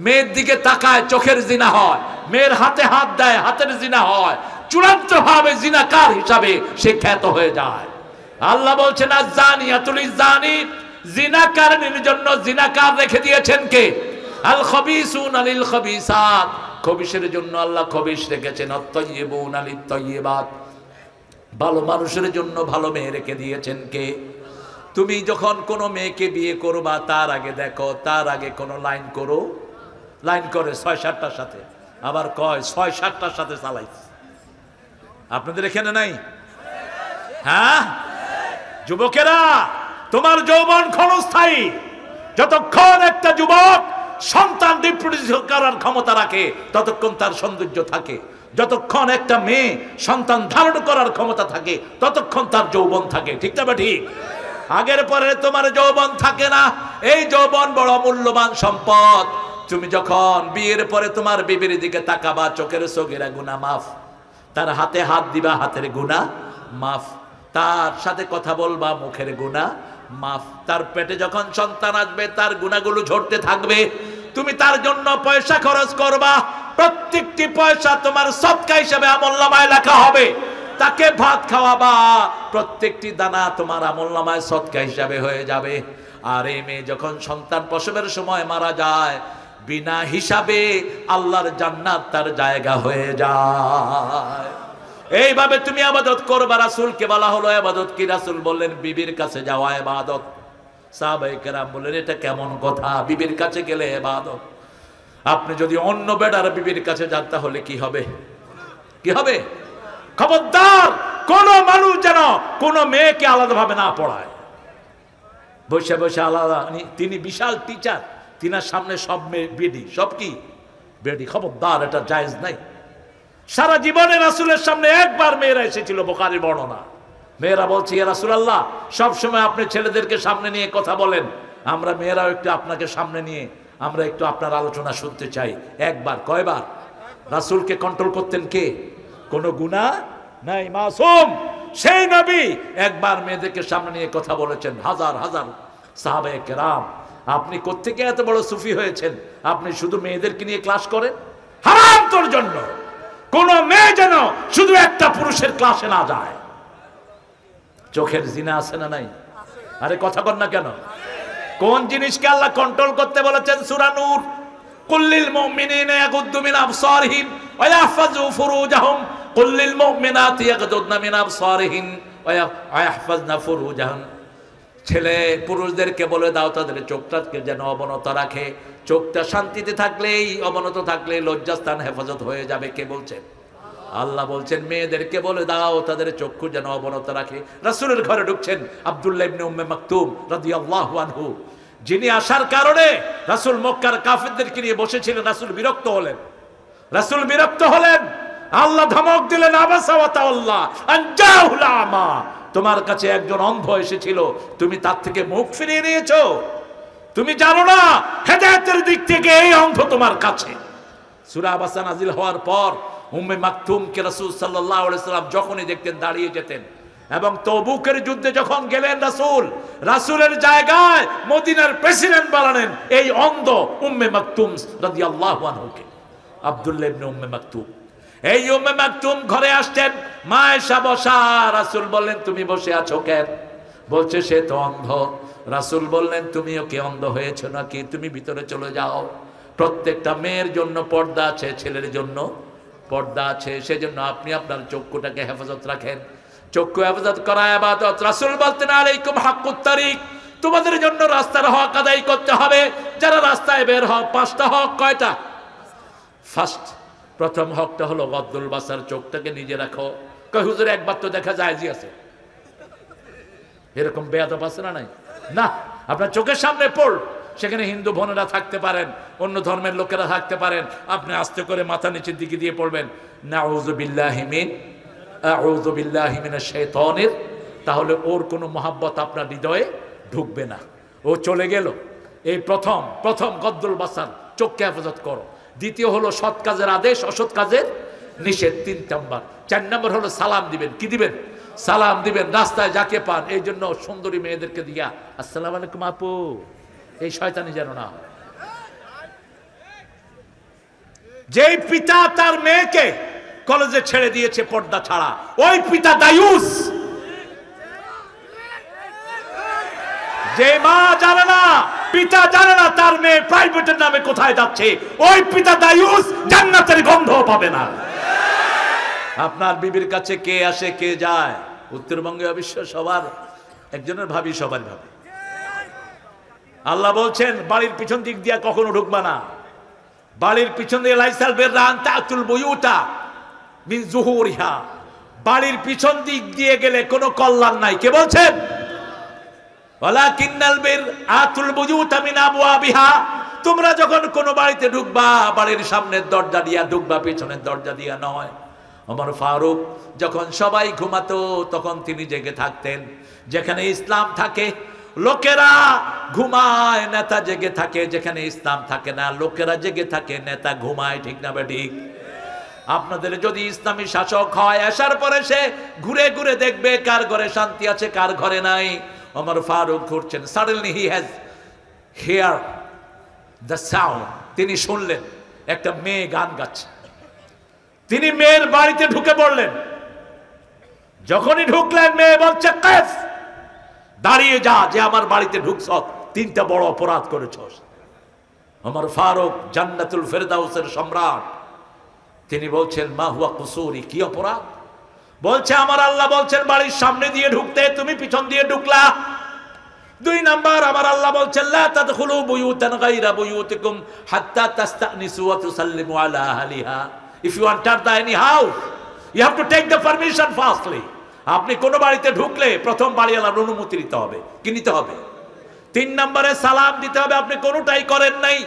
মেয়ের দিকে তাকায়, চোখের জিনা হয়। মেয়ের হাতে হাত দেয়, হাতের জিনা হয়। চূড়ান্ত ভাবে জিনাকার হিসাবে সে খ্যাত হয়ে যায়। আল্লাহ বলছেন আয-যানিয়াতু লিয-যানি, জিনাকারীর জন্য জিনাকার রেখে দিয়েছেন কে? আল খবিসুনা লিল খবিসাত, খবিসের জন্য আল্লাহ খবিস রেখেছেন। আত-তাইয়্যিবুনা লিত-তাইয়্যিবাত, ভালো মানুষের জন্য ভালো মেয়ে রেখে দিয়েছেন কে? তুমি যখন কোনো মেয়েকে বিয়ে করবা তার আগে দেখো, তার আগে কোনো লাইন করো, লাইন করে ৬-৭টার সাথে, আবার কয় ৬-৭টার সাথে চালাইছে। আপনাদের এখানে নাই? হ্যাঁ যুবকেরা, তোমার যৌবন ক্ষণস্থায়ী। যতক্ষণ একটা যুবক সন্তান রিপ্রোডিউস করার ক্ষমতা রাখে ততক্ষণ তার সৌন্দর্য থাকে। যতক্ষণ একটা মেয়ে সন্তান ধারণ করার ক্ষমতা থাকে ততক্ষণ তার যৌবন থাকে। ঠিক না ঠিক? আগের পরে তোমার যৌবন থাকে না। এই যৌবন বড় মূল্যবান সম্পদ। তুমি যখন বিয়ের পরে তোমার বিবির দিকে তাকাবা, চোখের সগিরা গুনাহ মাফ, তার হাতে হাত দিবা, হাতের গুনাহ মাফ, তার সাথে কথা বলবা, মুখের গুনাহ মাফ, তার পেটে যখন সন্তান আসবে তার গুনাহগুলো ঝরতে থাকবে। তুমি তার জন্য পয়সা খরচ করবা, প্রত্যেকটি পয়সা তোমার সদকা হিসেবে আমলনামায় লেখা হবে। তাকে ভাত খাওয়াবা, প্রত্যেকটি দানা তোমার আমলনামায় সদকা হিসাবে হয়ে যাবে। আর এই মেয়ে যখন সন্তান প্রসবের সময় মারা যায়, বিনা হিসাবে আল্লাহর জান্নাত তার জায়গা হয়ে যায়। এইভাবে তুমি ইবাদত করবা। রাসূলকে বলা হলো ইবাদত কি? রাসূল বললেন বিবির কাছে যাওয়া ইবাদত। সাহাবায়ে কেরাম বললেন এটা কেমন কথা, বিবির কাছে গেলে ইবাদত? আপনি যদি অন্য বেটার বিবির কাছে যান তাহলে কি হবে? কি হবে? খবরদার কোন মানুষ যেন কোন মেয়েকে আলাদাভাবে না পড়ায়। বসে বসে আলাদা, তিনি বিশাল টিচার, তিনার সামনে সব মেয়ে বেডি, সব কি বেডি। খবরদার, এটা জায়েজ নাই। সারা জীবনে রাসূলের সামনে একবার মেয়েরা এসেছিল, বুখারীর বর্ণনা। মেয়েরা বলছে ইয়া রাসূলুল্লাহ, সব সময় আপনি ছেলেদেরকে সামনে নিয়ে কথা বলেন, আমরা মেয়েরাও একটু আপনাকে সামনে নিয়ে আমরা একটু আপনার আলোচনা শুনতে চাই। একবার, কয়বার? রাসূলকে কন্ট্রোল করতেন কে? কোনো গুনাহ নাই, মাসুম সেই নবী একবার মেয়েদেরকে সামনে নিয়ে কথা বলেছেন। হাজার হাজার সাহাবায়ে কেরাম, আপনি কোত্থেকে এত বড় সুফি হয়েছেন? আপনি শুধু মেয়েদেরকে নিয়ে ক্লাস করেন? হারাম তোর জন্য। কোন মেয়ে যেন শুধু একটা পুরুষের ক্লাসে না যায়। চোখের জিনা আছে না নাই? আরে কথা বল না কেন? কোন জিনিসকে আল্লাহ কন্ট্রোল করতে বলেছেন? সূরা নূর, কুল্লিল মুমিনিনা ইয়াগুদ্দু মিন আবসারিহিম ওয়া ইয়াহফাযু ফুরুজাহুম কুল্লিল মুমিনাতি ইয়াগুদ্দুনা মিন আবসারিহিন ওয়া ইয়াহফাযনা ফুরুজাহুম। ছেলে পুরুষদেরকে বলে দাও তাদের চোখটাকে যেন অবনত রাখে। চোখটা শান্তিতে থাকলেই, অবনত থাকলে লজ্জাস্থান হেফাজত হয়ে যাবে। কে বলছেন? আল্লাহ বলছেন মেয়েদেরকে বলে দাও তাদের চক্ষু যেন অবনত রাখে। রাসূলের ঘরে ঢুকছেন আব্দুল্লাহ ইবনে উম্মে মাকতুম রাদিয়াল্লাহু আনহু, যিনি আসার কারণে রাসূল মক্কার কাফিরদেরকে নিয়ে বসেছিলেন। রাসূল বিরক্ত হলেন। রাসূল বিরক্ত হলেন। আল্লাহ ধমক দিলেন, আবাসা ওয়া তাওয়াল্লা আন জাহুল আমা, তোমার কাছে একজন অন্ধ এসেছিল, তুমি তার থেকে মুখ ফিরিয়ে নিয়েছো। তুমি জানো না হেদায়েতের দিক থেকে এই অন্ধ তোমার কাছে। সূরা আবাসা নাজিল হওয়ার পর উম্মে মাকতুমকে রাসূল সাল্লাল্লাহু আলাইহি সাল্লাম যখনই দেখতেন দাঁড়িয়ে যেতেন। এবং তবুকের যুদ্ধে যখন গেলেন রাসূলের জায়গায় মদিনার প্রেসিডেন্ট বানালেন এই অন্ধ উম্মে মাকতুম রাদিয়াল্লাহু আনহুকে, আব্দুল্লাহ ইবনে উম্মে মাকতুম। এই উম্মে মাকতুম ঘরে আসছেন, মা এসা বসা। রাসূল বললেন তুমি বসে আছো কেন? বলছে সে তো অন্ধ। রাসূল বললেন তুমিও কি অন্ধ হয়েছো নাকি? তুমি ভিতরে চলে যাও। প্রত্যেকটা মেয়ের জন্য পর্দা আছে, ছেলের জন্য পর্দা আছে, সেজন্য আপনি আপনার চক্ষুটাকে হেফাজত রাখেন। চক্ষু হেফাজত করা ইবাদত। রাসূল বলতেন আলাইকুম হাক্কুত তারিক, তোমাদের জন্য রাস্তার হক আদায় করতে হবে। যারা রাস্তায় বের হও, 5টা হক। কয়টা? ফার্স্ট, প্রথম হকটা হলো গদ্দুল বাসার, চোখটাকে নিজে রাখো। কই হুজুর একবার তো দেখা যায় জি আছে, এরকম বেয়াদব আছে না নাই? না, আপনার চোখের সামনে পড়, সেখানে হিন্দু বোনেরা থাকতে পারেন, অন্য ধর্মের লোকেরা থাকতে পারেন, আপনি আস্তে করে মাথা নিচের দিকে দিয়ে পড়বেন নাউযু বিল্লাহি মিনাশ শাইতানির, তাহলে ওর কোনো মহাব্বত আপনার হৃদয়ে ঢুকবে না, ও চলে গেল। এই প্রথম গদ্দুল বাসার, চোখকে হেফাজত করো। দ্বিতীয় হলো সৎ কাজের আদেশ, অসৎ কাজের নিষেধ। 3 নাম্বার। 4 নাম্বার হলো সালাম দিবেন। কি দিবেন? সালাম দিবেন রাস্তায় যাকে পান। এই জন্য সুন্দরী মেয়েদেরকে দিয়া আসসালামু আলাইকুম আপু, এই শয়তানি যেন না। যেই পিতা তার মেয়েকে কলেজে ছেড়ে দিয়েছে পর্দা ছাড়া, ওই পিতা দায়ুস। যে মা জানে না, পিতা জানে না তার মেয়ে প্রাইভেটের নামে কোথায় যাচ্ছে, ওই পিতা দায়ুস, জান্নাতের গন্ধ পাবে না। আপনার বিবির কাছে কে আসে কে যায়? উত্তরবঙ্গে অবশ্য সবার একজনের ভাবি সবার ভাবি। আল্লাহ বলছেন বাড়ির পিছন দিক দিয়ে কখনো ঢুকবা না। বাড়ির পিছন দিয়ে লাইসাল বেররান তাতুল বুয়ুতা মিন যুহুরিহা, বাড়ির পিছন দিক দিয়ে গেলে কোনো কল্যাণ নাই। কে বলছেন? ওয়ালাকিন্নাল বির আতুল বুয়ুতা মিন আবওয়াবিহা, তোমরা যখন কোনো বাড়িতে ঢুকবা বাড়ির সামনের দরজা দিয়া ঢুকবা, পিছনের দরজা দিয়া নয়। ওমর ফারুক যখন সবাই ঘুমাতো তখন তিনি জেগে থাকতেন। যেখানে ইসলাম থাকে লোকেরা ঘুমায়, নেতা জেগে থাকে। যেখানে ইসলাম থাকে না লোকেরা জেগে থাকে, নেতা ঘুমায়। ঠিক না ঠিক? আপনাদের যদি ইসলামী শাসক হয় আসার পরে সে ঘুরে ঘুরে দেখবে কার ঘরে শান্তি আছে কার ঘরে নাই। ওমর ফারুক ঘুরছেন, suddenly he has hear the sound, তিনি শুনলেন একটা মেয়ে গান গাচ্ছে। তিনি মেয়ের বাড়িতে ঢুকে পড়লেন। যখনই ঢুকলেন মেয়ে বলছে কাফ, দাঁড়িয়ে যা, যে আমার বাড়িতে ঢুকছ তিনটা বড় অপরাধ করেছস। ওমর ফারুক জান্নাতুল ফেরদাউসের সম্রাট, তিনি বলছেন মা হুয়া কুসুরি, কি অপরাধ? বলছে আমার আল্লাহ বলছেন বাড়ির সামনে দিয়ে ঢুকতে, তুমি পিছন দিয়ে ঢুকলা। 2 নাম্বার আমার আল্লাহ বলছেন লা তাদখুলু বুয়ুতান গায়রা বুয়ুতিকুম হাত্তা তাস্তানিসু ওয়া তুসাল্লিমু আলা আহলিহা। If you enter the any house, you have to take the permission firstly. আপনি কোন বাড়িতে ঢুকলে প্রথম বাড়িওয়ালার অনুমতি নিতে হবে, কি নিতে হবে? 3 নম্বরে সালাম দিতে হবে। আপনি কোনটাই করেন নাই।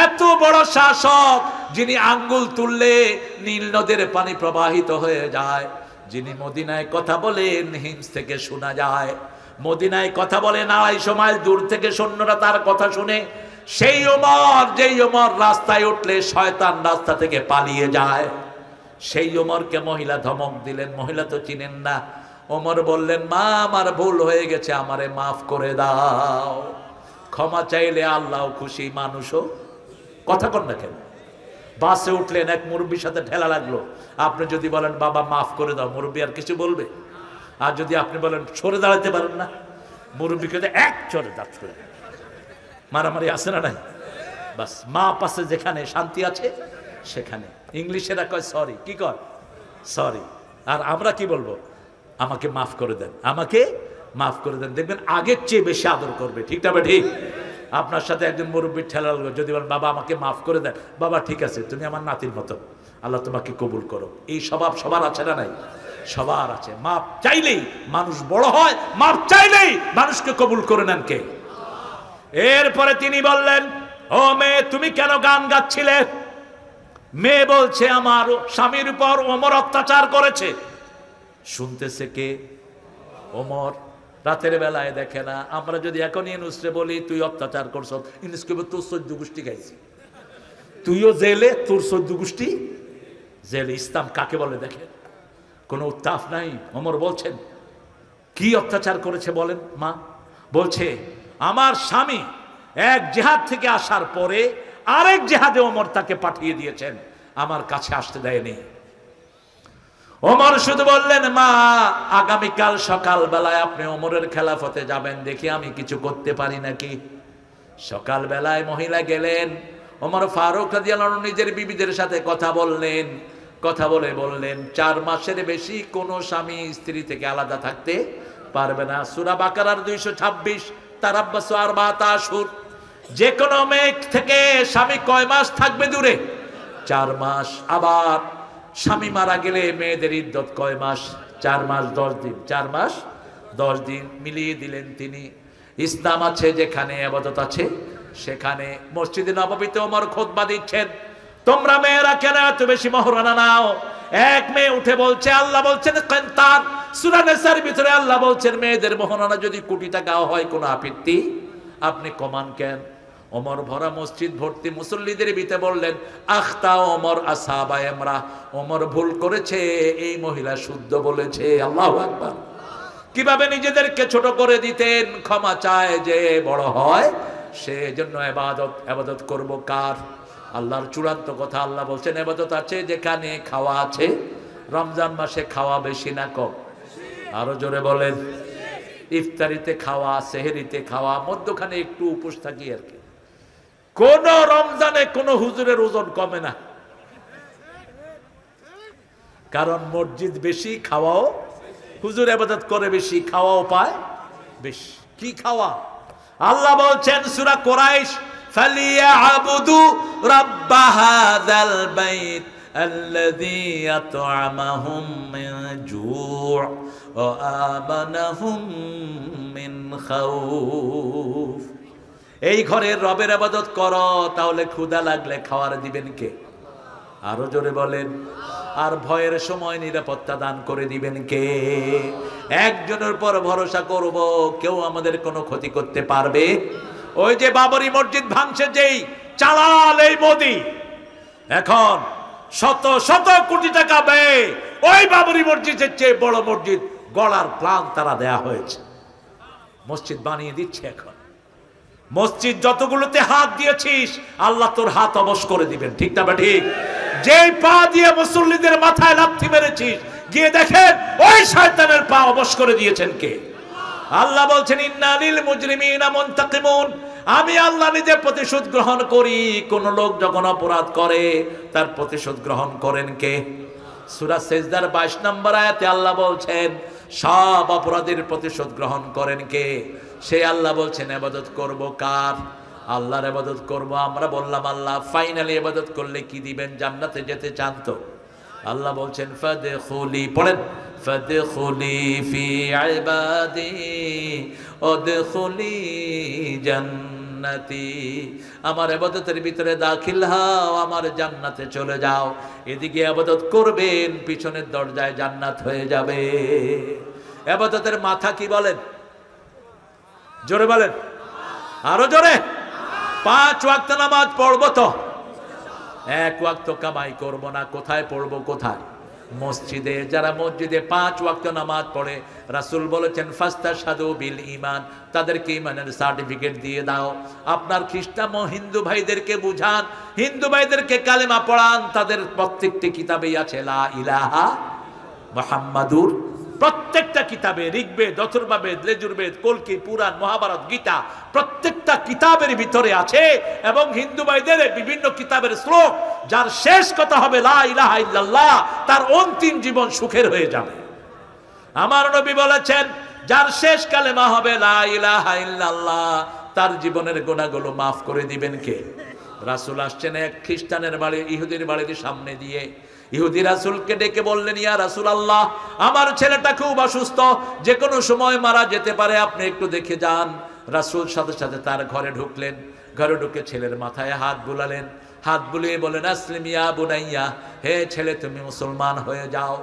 এত বড় শাসক যিনি আঙ্গুল তুললে নীল নদের পানি প্রবাহিত হয়ে যায়, যিনি মদিনায় কথা বলেন হিমস থেকে শোনা যায়, মদিনায় কথা বলেন 250 মাইল দূর থেকে সৈন্যরা তার কথা শুনে, সেই ওমর যেই ওমর রাস্তায় উঠলে শয়তান রাস্তা থেকে পালিয়ে যায়, সেই ওমরকে মহিলা ধমক দিলেন। মহিলা তো চিনেন না। ওমর বললেন মা আমার ভুল হয়ে গেছে, আমারে মাফ করে দাও। ক্ষমা চাইলে আল্লাহ খুশি, মানুষও। কথা কন না কেন? বাসে উঠলেন, এক মুরব্বীর সাথে ঠেলা লাগলো। আপনি যদি বলেন বাবা মাফ করে দাও, মুরব্বী আর কিছু বলবে? আর যদি আপনি বলেন সরে দাঁড়াতে পারেন না, মুরব্বীকে এক চড়ে দাঁড়াতে, মারামারি আছে না নাই? বাস মা পাশে যেখানে শান্তি আছে সেখানে। ইংলিশেরা কয় সরি, কি কয়? সরি। আর আমরা কি বলবো? আমাকে মাফ করে দেন, আমাকে মাফ করে দেন। দেখবেন আগের চেয়ে বেশি আদর করবে। ঠিক না ঠিক? আপনার সাথে একজন মুরব্বীর ঠেলা লাগলো, যদি বলেন বাবা আমাকে মাফ করে দেন, বাবা ঠিক আছে তুমি আমার নাতির মতো, আল্লাহ তোমাকে কবুল করো। এই স্বভাব সবার আছে না নাই? সবার আছে। মাপ চাইলেই মানুষ বড় হয়, মাপ চাইলেই মানুষকে কবুল করে নেন কে? এরপরে তিনি বললেন ও মেয়ে তুমি কেন গান গাচ্ছিলে? মেয়ে বলছে আমার স্বামীর উপর ওমর অত্যাচার করেছে। শুনতেছে কে? ওমর। রাতের বেলায় দেখে না। আমরা যদি এখন ইনুসরে বলি তুই অত্যাচার করছ, ইনুস কইবে তোর 14 গোষ্ঠী গাইছি, তুইও জেলে, তোর 14 গোষ্ঠী জেলে। ইসলাম কাকে বলে দেখে? কোনো উত্তাপ নাই। ওমর বলছেন কি অত্যাচার করেছে বলেন মা? বলছে আমার স্বামী এক জিহাদ থেকে আসার পরে আরেক জিহাদে ওমর তাকে পাঠিয়ে দিয়েছেন, আমার কাছে আসতে দেয়নি। ওমর শুধু বললেন মা আগামীকাল সকাল বেলায় আপনি ওমরের খেলাফতে যাবেন, দেখি আমি কিছু করতে পারি নাকি। সকাল বেলায় মহিলা গেলেন। ওমর ফারুক রাদিয়াল্লাহু আনহু নিজের বিবিদের সাথে কথা বললেন। কথা বলে বললেন 4 মাসের বেশি কোন স্বামী স্ত্রী থেকে আলাদা থাকতে পারবে না। সূরা বাকারার 226 তারাব্বাসু 4 আশহুর। যে কোনো মেয়ে থেকে স্বামী কয় মাস থাকবে দূরে? 4 মাস। আবার স্বামী মারা গেলে মেয়েদের ইদ্যত কয় মাস? 4 মাস 10 দিন। 4 মাস 10 দিন মিলিয়ে দিলেন তিনি। ইসলাম আছে যেখানে, ইবাদত আছে সেখানে। মসজিদে নববীতে ওমর খুতবা দিচ্ছেন, তোমরা মেয়েরা কেন এত বেশি মহরানা নাও? এক মেয়ে উঠে বলছে আল্লাহ বলছেন কিনতার, সূরা নিসার ভিতরে আল্লাহ বলছেন মেয়েদের মহরানা যদি কোটি টাকা হয় কোনো আপত্তি আপনি কমান কেন? ওমর ভরা মসজিদ ভর্তি মুসল্লিদের ভিতরে বললেন আখতা ওমর আসহাবা ইমরা, ওমর ভুল করেছে, এই মহিলা শুদ্ধ বলেছে। আল্লাহু আকবার। কিভাবে নিজেদেরকে ছোট করে দিতেন। ক্ষমা চায় যে বড় হয়, সেজন্য ইবাদত করব কার? আল্লাহর চূড়ান্ত কথা। আল্লাহ বলছেন ইবাদত আছে যেখানে খাওয়া আছে। রমজান মাসে খাওয়া বেশি না কম? আরো জোরে বলেন। ইফতারিতে খাওয়া, সেহরিতে খাওয়া, মধ্যখানে একটু উপোস থাকি আর কি। কোন রমজানে কোন হুজুরের ওজন কমে না। কারণ মসজিদ বেশি, খাওয়াও, হুজুর ইবাদত করে বেশি, খাওয়াও পায় বেশি। কি খাওয়া? আল্লাহ বলছেন সূরা কুরাইশ, ফালিয়াবুদু রাব্ব হাযাল বাইত আল্লাযী আত'আমাহুম মিন জু' ওয়া আমানাহুম মিন খাউফ। এই ঘরের রবের ইবাদত করো, তাহলে ক্ষুধা লাগলে খাওয়ার দিবেন কে? আরো জোরে বলেন। আর ভয়ের সময় নিরাপত্তা দান করে দিবেন কে? একজনের উপর ভরসা করব, কেউ আমাদের কোনো ক্ষতি করতে পারবে? ওই যে বাবরি মসজিদ ভাঙছে, যেই চালাল এই মোদি, এখন শত শত কোটি টাকা ব্যয় ওই বাবরি মসজিদের চেয়ে বড় মসজিদ গড়ার প্ল্যান তারা দেয়া হয়েছে, মসজিদ বানিয়ে দিচ্ছে। এখন মসজিদ যতগুলোতে হাত দিয়েছিস, আল্লাহ তোর হাত অবশ করে দিবেন, ঠিক না? ঠিক। যেই পা দিয়ে মুসল্লিদের মাথায় লাথি মেরেছিস, গিয়ে দেখেন ওই শয়তানের পা অবশ করে দিয়েছেন কে? আল্লাহ বলছেন, ইন্না লিল মুজরিমিনা মুনতাকিমুন, আমি আল্লাহ নিজে প্রতিশোধ গ্রহণ করি। কোন লোক যখন অপরাধ করে, তার প্রতিশোধ গ্রহণ করেন কে? সূরা সিজদার 22 নম্বর আয়াতে আল্লাহ বলছেন, সব অপরাধের প্রতিশোধ গ্রহণ করেন কে? সে আল্লাহ বলছেন, ইবাদত করব কার? আল্লাহর ইবাদত করব। আমরা বললাম আল্লাহ, ফাইনালি ইবাদত করলে কি দিবেন? জান্নাতে যেতে চান তো? আল্লাহ বলছেন, ফাদখুলি, পড়েন, ফাদখুলি ফি ইবাদি ওয়াদখুলি জান্নাতি। আমার ইবাদতের ভিতরে দাখিল হও, আমার জান্নাতে চলে যাও। এদিকে ইবাদত করবেন, পিছনের দরজায় জান্নাত হয়ে যাবে। ইবাদতের মাথা কি বলেন? জোরে বলেন, আরো জোরে। 5 ওয়াক্ত নামাজ পড়বো তো? 1 ওয়াক্ত কামাই করব না। কোথায় পড়বো? কোথায়? মসজিদে। যারা মসজিদে 5 ওয়াক্ত নামাজ পড়ে, রাসূল বলেছেন, ফাস্তাশহাদু বিল ঈমান, তাদেরকে ঈমানের সার্টিফিকেট দিয়ে দাও। আপনার খ্রিস্টান ও হিন্দু ভাইদেরকে বুঝান, হিন্দু ভাইদেরকে কালেমা পড়ান। তাদের প্রত্যেকটি কিতাবেই আছে লা ইলাহা মুহাম্মাদুর। প্রত্যেকটা কিতাবে, ঋগ্বেদ, অথর্ববেদ, লেজুরবেদ, কলকি, পুরাণ, মহাভারত, গীতা, প্রত্যেকটা কিতাবের ভিতরে আছে। এবং হিন্দু ভাইদের বিভিন্ন কিতাবের শ্লোক, যার শেষ কথা হবে লা ইলাহা ইল্লাল্লাহ, তার অন্তিম জীবন সুখের হয়ে যাবে। আমার নবী বলেছেন, যার শেষ কালেমা হবে লা ইলাহা ইল্লাল্লাহ, তার জীবনের গুনাহগুলো মাফ করে দিবেন কে? রাসূল আসছেন এক খ্রিস্টানের বাড়ি, ইহুদির বাড়ির সামনে দিয়ে। ইহুদি রাসূলকে ডেকে বললেন, ইয়া রাসূলুল্লাহ, আমার ছেলেটা খুব অসুস্থ, যে কোনো সময় মারা যেতে পারে, আপনি একটু দেখে যান। রাসূল সাথে সাথে তার ঘরে ঢুকলেন। ঘরে ঢুকে ছেলের মাথায় হাত বুলালেন। হাত বুলিয়ে বলেন, আসলিম ইয়া বুনাইয়া, হে ছেলে, তুমি মুসলমান হয়ে যাও।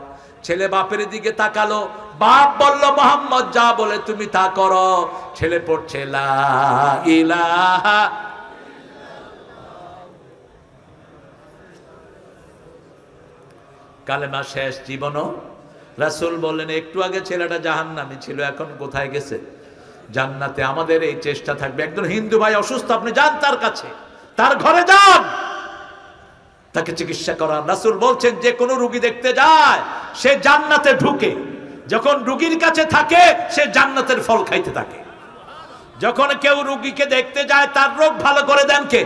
ছেলে বাপের দিকে তাকালো। বাপ বলল, মুহাম্মদ যা বলে তুমি তা করো। ছেলে পড়ছে লা ইলাহা। কালেমা শেষ, জীবনও। রাসূল বললেন, একটু আগে ছেলেটা জাহান্নামী ছিল, এখন কোথায় গেছে? জান্নাতে। আমাদের এই চেষ্টা থাকবে, একজন হিন্দু ভাই অসুস্থ, আপনি যান তার কাছে, তার ঘরে যান, তাকে চিকিৎসা করান। রাসূল বলছেন, যে কোনো রোগী দেখতে যায়, সে জান্নাতে ঢুকে। যখন রোগীর কাছে থাকে, সে জান্নাতের ফল খাইতে থাকে। যখন কেউ রোগীকে দেখতে যায়, তার রোগ ভালো করে দেন কে?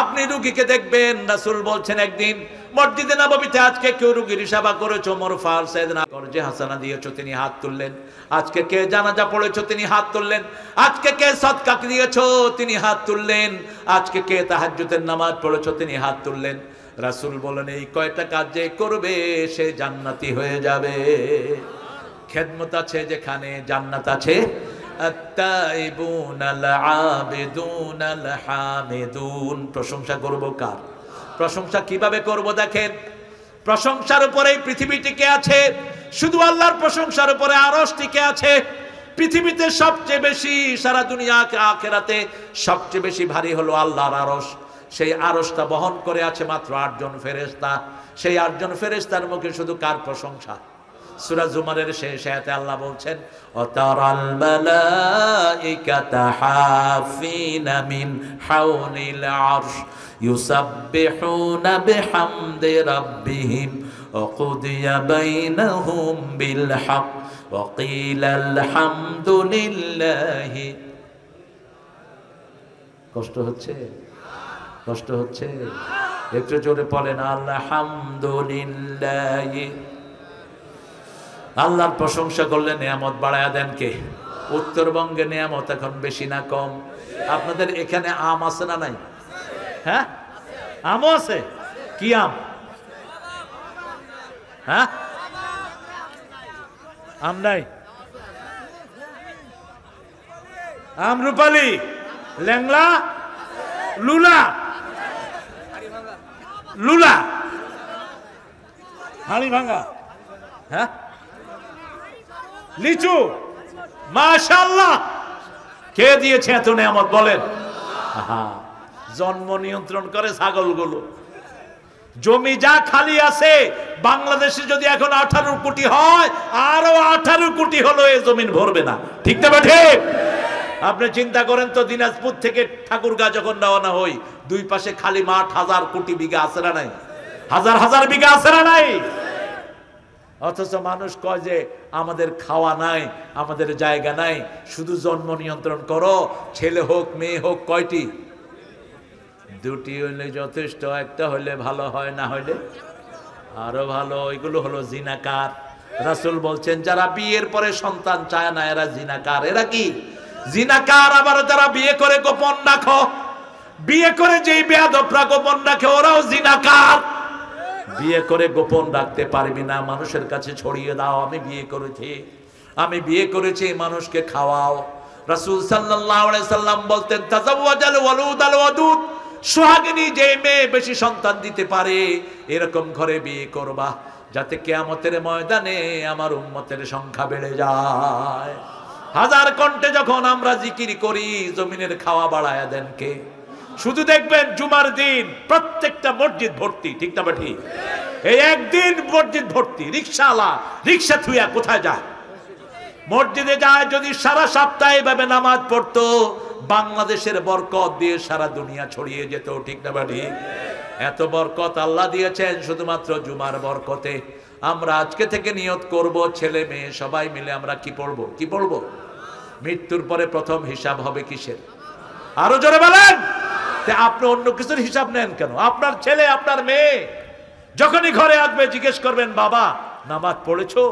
আপনি রোগীকে দেখবেন। রাসূল বলছেন, একদিন মসজিদে নববীতে আজকে কেউ রোগীর সেবা করেছো, ওমর ফারুক সাইয়েদনা যে হাসানা দিয়েছো, তিনি হাত তুললেন। আজকে কে জানাজা পড়েছো, তিনি হাত তুললেন। আজকে কে সদকা দিয়েছো, তিনি হাত তুললেন। আজকে কে তাহাজ্জুদের নামাজ পড়েছো, তিনি হাত তুললেন। রাসূল বলেন, এই কয়টা কাজ যে করবে, সে জান্নাতি হয়ে যাবে। খেদমত আছে যেখানে, জান্নাত আছে। আত-তাইবুনাল আবিদুনাল হামিদুন। প্রশংসা করব কার? প্রশংসা কিভাবে করব? দেখেন, প্রশংসার উপরেই পৃথিবী টিকে আছে। শুধু আল্লাহর প্রশংসার উপরে আরশ টিকে আছে। পৃথিবীতে সবচেয়ে বেশি, সারা দুনিয়া আখিরাতে সবচেয়ে বেশি ভারী হলো আল্লাহর আরশ। সেই আরশটা বহন করে আছে মাত্র 8 জন ফেরেশতা। সেই 8 জন ফেরেশতার মুখে শুধু কার প্রশংসা? সূরা জুমারের শেষ আয়াতে আল্লাহ বলছেন, ওয়াতারাল মালাইকাতা হাফিনা মিন হাওলিল আরশ ইউসাব্বিহুনা বিহামদি রাব্বিহিম ওয়া কুদিয়া বাইনাহুম বিল হক ওয়া কিলা আলহামদুলিল্লাহি। কষ্ট হচ্ছে? কষ্ট হচ্ছে? একটু জোরে পড়েন আলহামদুলিল্লাহ। আল্লাহর প্রশংসা করলে নিয়ামত বাড়ায়া দেন কে? উত্তরবঙ্গে নিয়ামত এখন বেশি না কম? আপনাদের এখানে আম আছে না নাই? হ্যাঁ, আমও আছে। কি আম? হ্যাঁ, আম নাই? আম রূপালী, ল্যাংলা, লুলা, লুলা, হাড়ি ভাঙা, হ্যাঁ, লিচু। মাশাআল্লাহ, কে দিয়েছে এত নিয়ামত বলেন? জন্ম নিয়ন্ত্রণ করে ছাগলগুলো। জমি যা খালি আছে বাংলাদেশে যদি এখন 18 কোটি হয়, আরো 18 কোটি হলো এই জমিন ভরবে না। ঠিক না ঠিক? আপনি চিন্তা করেন তো, দিনাজপুর থেকে ঠাকুরগাঁ যখন রওনা হই, দুই পাশে খালি মাঠ, 1000 কোটি বিঘা আছে না নাই? হাজার হাজার বিঘা আছে না নাই? অথচ মানুষ কয় যে আমাদের খাওয়া নাই, আমাদের জায়গা নাই। শুধু জন্ম নিয়ন্ত্রণ করো, ছেলে হোক মেয়ে হোক। কয়টি? দুটি হইলে যথেষ্ট, একটা হইলে ভালো হয়, না হইলে আরো ভালো। এগুলো হলো জিনাকার। রাসূল বলছেন যারা বিয়ের পরে সন্তান চায় না এরা জিনাকার। এরা কি জিনাকার? আবার যারা বিয়ে করে গোপন রাখো, বিয়ে করে যেই বেয়াদবরা গোপন রাখে ওরাও জিনাকার। বিয়ে করে গোপন রাখতে পারবি না, মানুষের কাছে ছড়িয়ে দাও আমি বিয়ে করেছি, আমি বিয়ে করেছি, মানুষকে খাওয়াও। রাসূল সাল্লাল্লাহু আলাইহি সাল্লাম বলতেন তাজাওয়াজাল ওয়ালুদ আল ওয়াদুদ, সোহাগিনী যে মেয়ে বেশি সন্তান দিতে পারে এরকম ঘরে বিয়ে করবা, যাতে কিয়ামতের ময়দানে আমার উম্মতের সংখ্যা বেড়ে যায়। হাজার কণ্ঠে যখন আমরা জিকির করি, জমিনের খাওয়া বাড়ায়া দেন কে? শুধু দেখবেন জুমার দিন প্রত্যেকটা মসজিদ ভর্তি। ঠিক না ঠিক? এই একদিন মসজিদ ভর্তি। রিকশাওয়ালা রিকশা থুইয়া কোথায় যায়? মসজিদে যায়। যদি সারা সপ্তাহ এভাবে নামাজ পড়তো, বাংলাদেশের বরকত দিয়ে সারা দুনিয়া ছড়িয়ে যেত। ঠিক না ঠিক? এত বরকত আল্লাহ দিয়েছেন শুধুমাত্র জুমার বরকতে। আমরা আজকে থেকে নিয়ত করব, ছেলে মেয়ে সবাই মিলে আমরা কি পড়বো? কি পড়বো? মৃত্যুর পরে প্রথম হিসাব হবে কিসের? আরো জোরে বলেন। আপনি অন্য কিছুর হিসাব নেন কেন? আপনার ছেলে আপনার মেয়ে যখনই ঘরে আসবে জিজ্ঞেস করবেন বাবা নামাজ পড়েছো,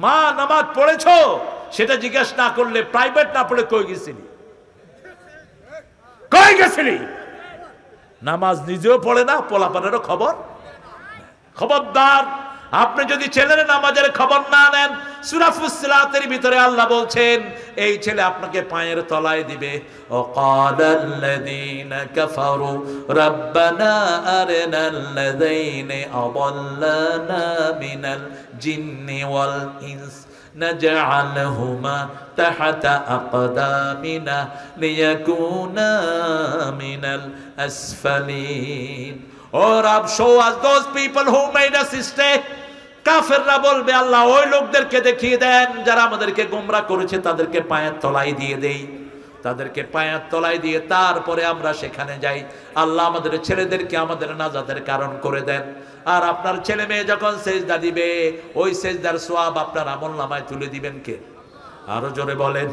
মা নামাজ পড়েছো। সেটা জিজ্ঞেস না করলে, প্রাইভেট না পড়ে কই গেছিলি, কই গেছিলি? নামাজ নিজেও পড়ে না, পোলাপানেরও খবর। খবরদার, আপনি যদি ছেলের নামাজের খবর না নেন, সূরা ফুসসিলাতের ভিতরে আল্লাহ বলছেন এই ছেলে আপনাকে পায়ের তলায় দিবে। ওয়াকালাল্লাযীনা কাফারু রাব্বানা আরিনাল্লাযীনা আদাল্লানা মিনাল জিন্নি ওয়াল ইনস নাজআলহুমা তাহতা আকদামিনা লিয়াকুনা মিনাল আসফালিন। Oh Rabb, show us those people who made us stay. কাফেররা বলবে আল্লাহ ওই লোকদেরকে দেখিয়ে দেন যারা আমাদেরকে গোমরা করেছে, তাদেরকে পায়ের তলায় দিয়ে দেই, তাদেরকে পায়ের তলায় দিয়ে তারপরে আমরা সেখানে যাই। আল্লাহ আমাদের ছেলেদেরকে আমাদের নাজাতের কারণ করে দেন। আর আপনার ছেলে মেয়ে যখন সেজদা দিবে, ওই সেজদার সওয়াব আপনার আমলনামায় তুলে দিবেন কে? আরো জোরে বলেন।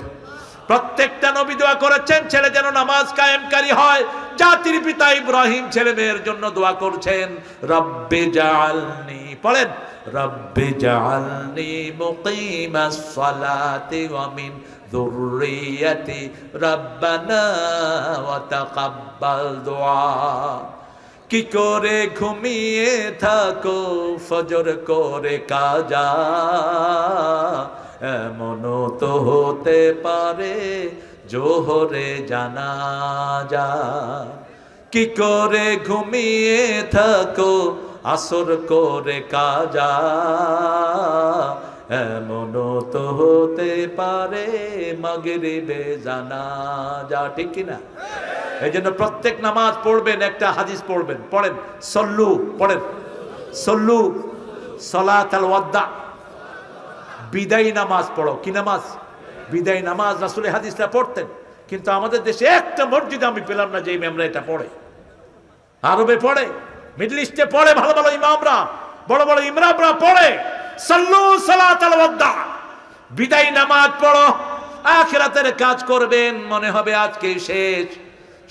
প্রত্যেকটা নবী দোয়া করেছেন ছেলে যেন নামাজ কায়েমকারী হয়। জাতির পিতা ইব্রাহিম ছেলে মেয়ের জন্য দোয়া করছেন, রব্বি জাআলনি, পড়েন, রব্বি জাআলনি মুকিমাস সালাতি ওয়া মিন যুররিয়াতি রাব্বানা ওয়া তাকাব্বাল দুআ। কি করে ঘুমিয়ে থাকো ফজর করে কাজা, এমনও তো হতে পারে জোহরে জানাজা। কি করে ঘুমিয়ে থাকো আসর করে কাজা, এমনও তো হতে পারে মাগরিবে জানাজা। ঠিক কিনা? এই জন্য প্রত্যেক নামাজ পড়বেন একটা হাদিস পড়বেন। পড়েন সল্লু, পড়েন সল্লু সলাতাল ওয়াদা, বিদায়ী নামাজ পড়ো। কি নামাজ? বিদায়ী নামাজ। রাসূলের হাদিসটা পড়তেন, কিন্তু আমাদের দেশে একটা মসজিদ আমি পেলাম না যে ইমামরা এটা পড়ে। আরবে পড়ে, মিডল ইস্টে পড়ে, ভালো ভালো ইমামরা, বড় বড় ইমামরা পড়ে সল্লু সালাতাল ওয়াদা, বিদায়ী নামাজ পড়ো। আখিরাতের কাজ করবেন, মনে হবে আজকে শেষ।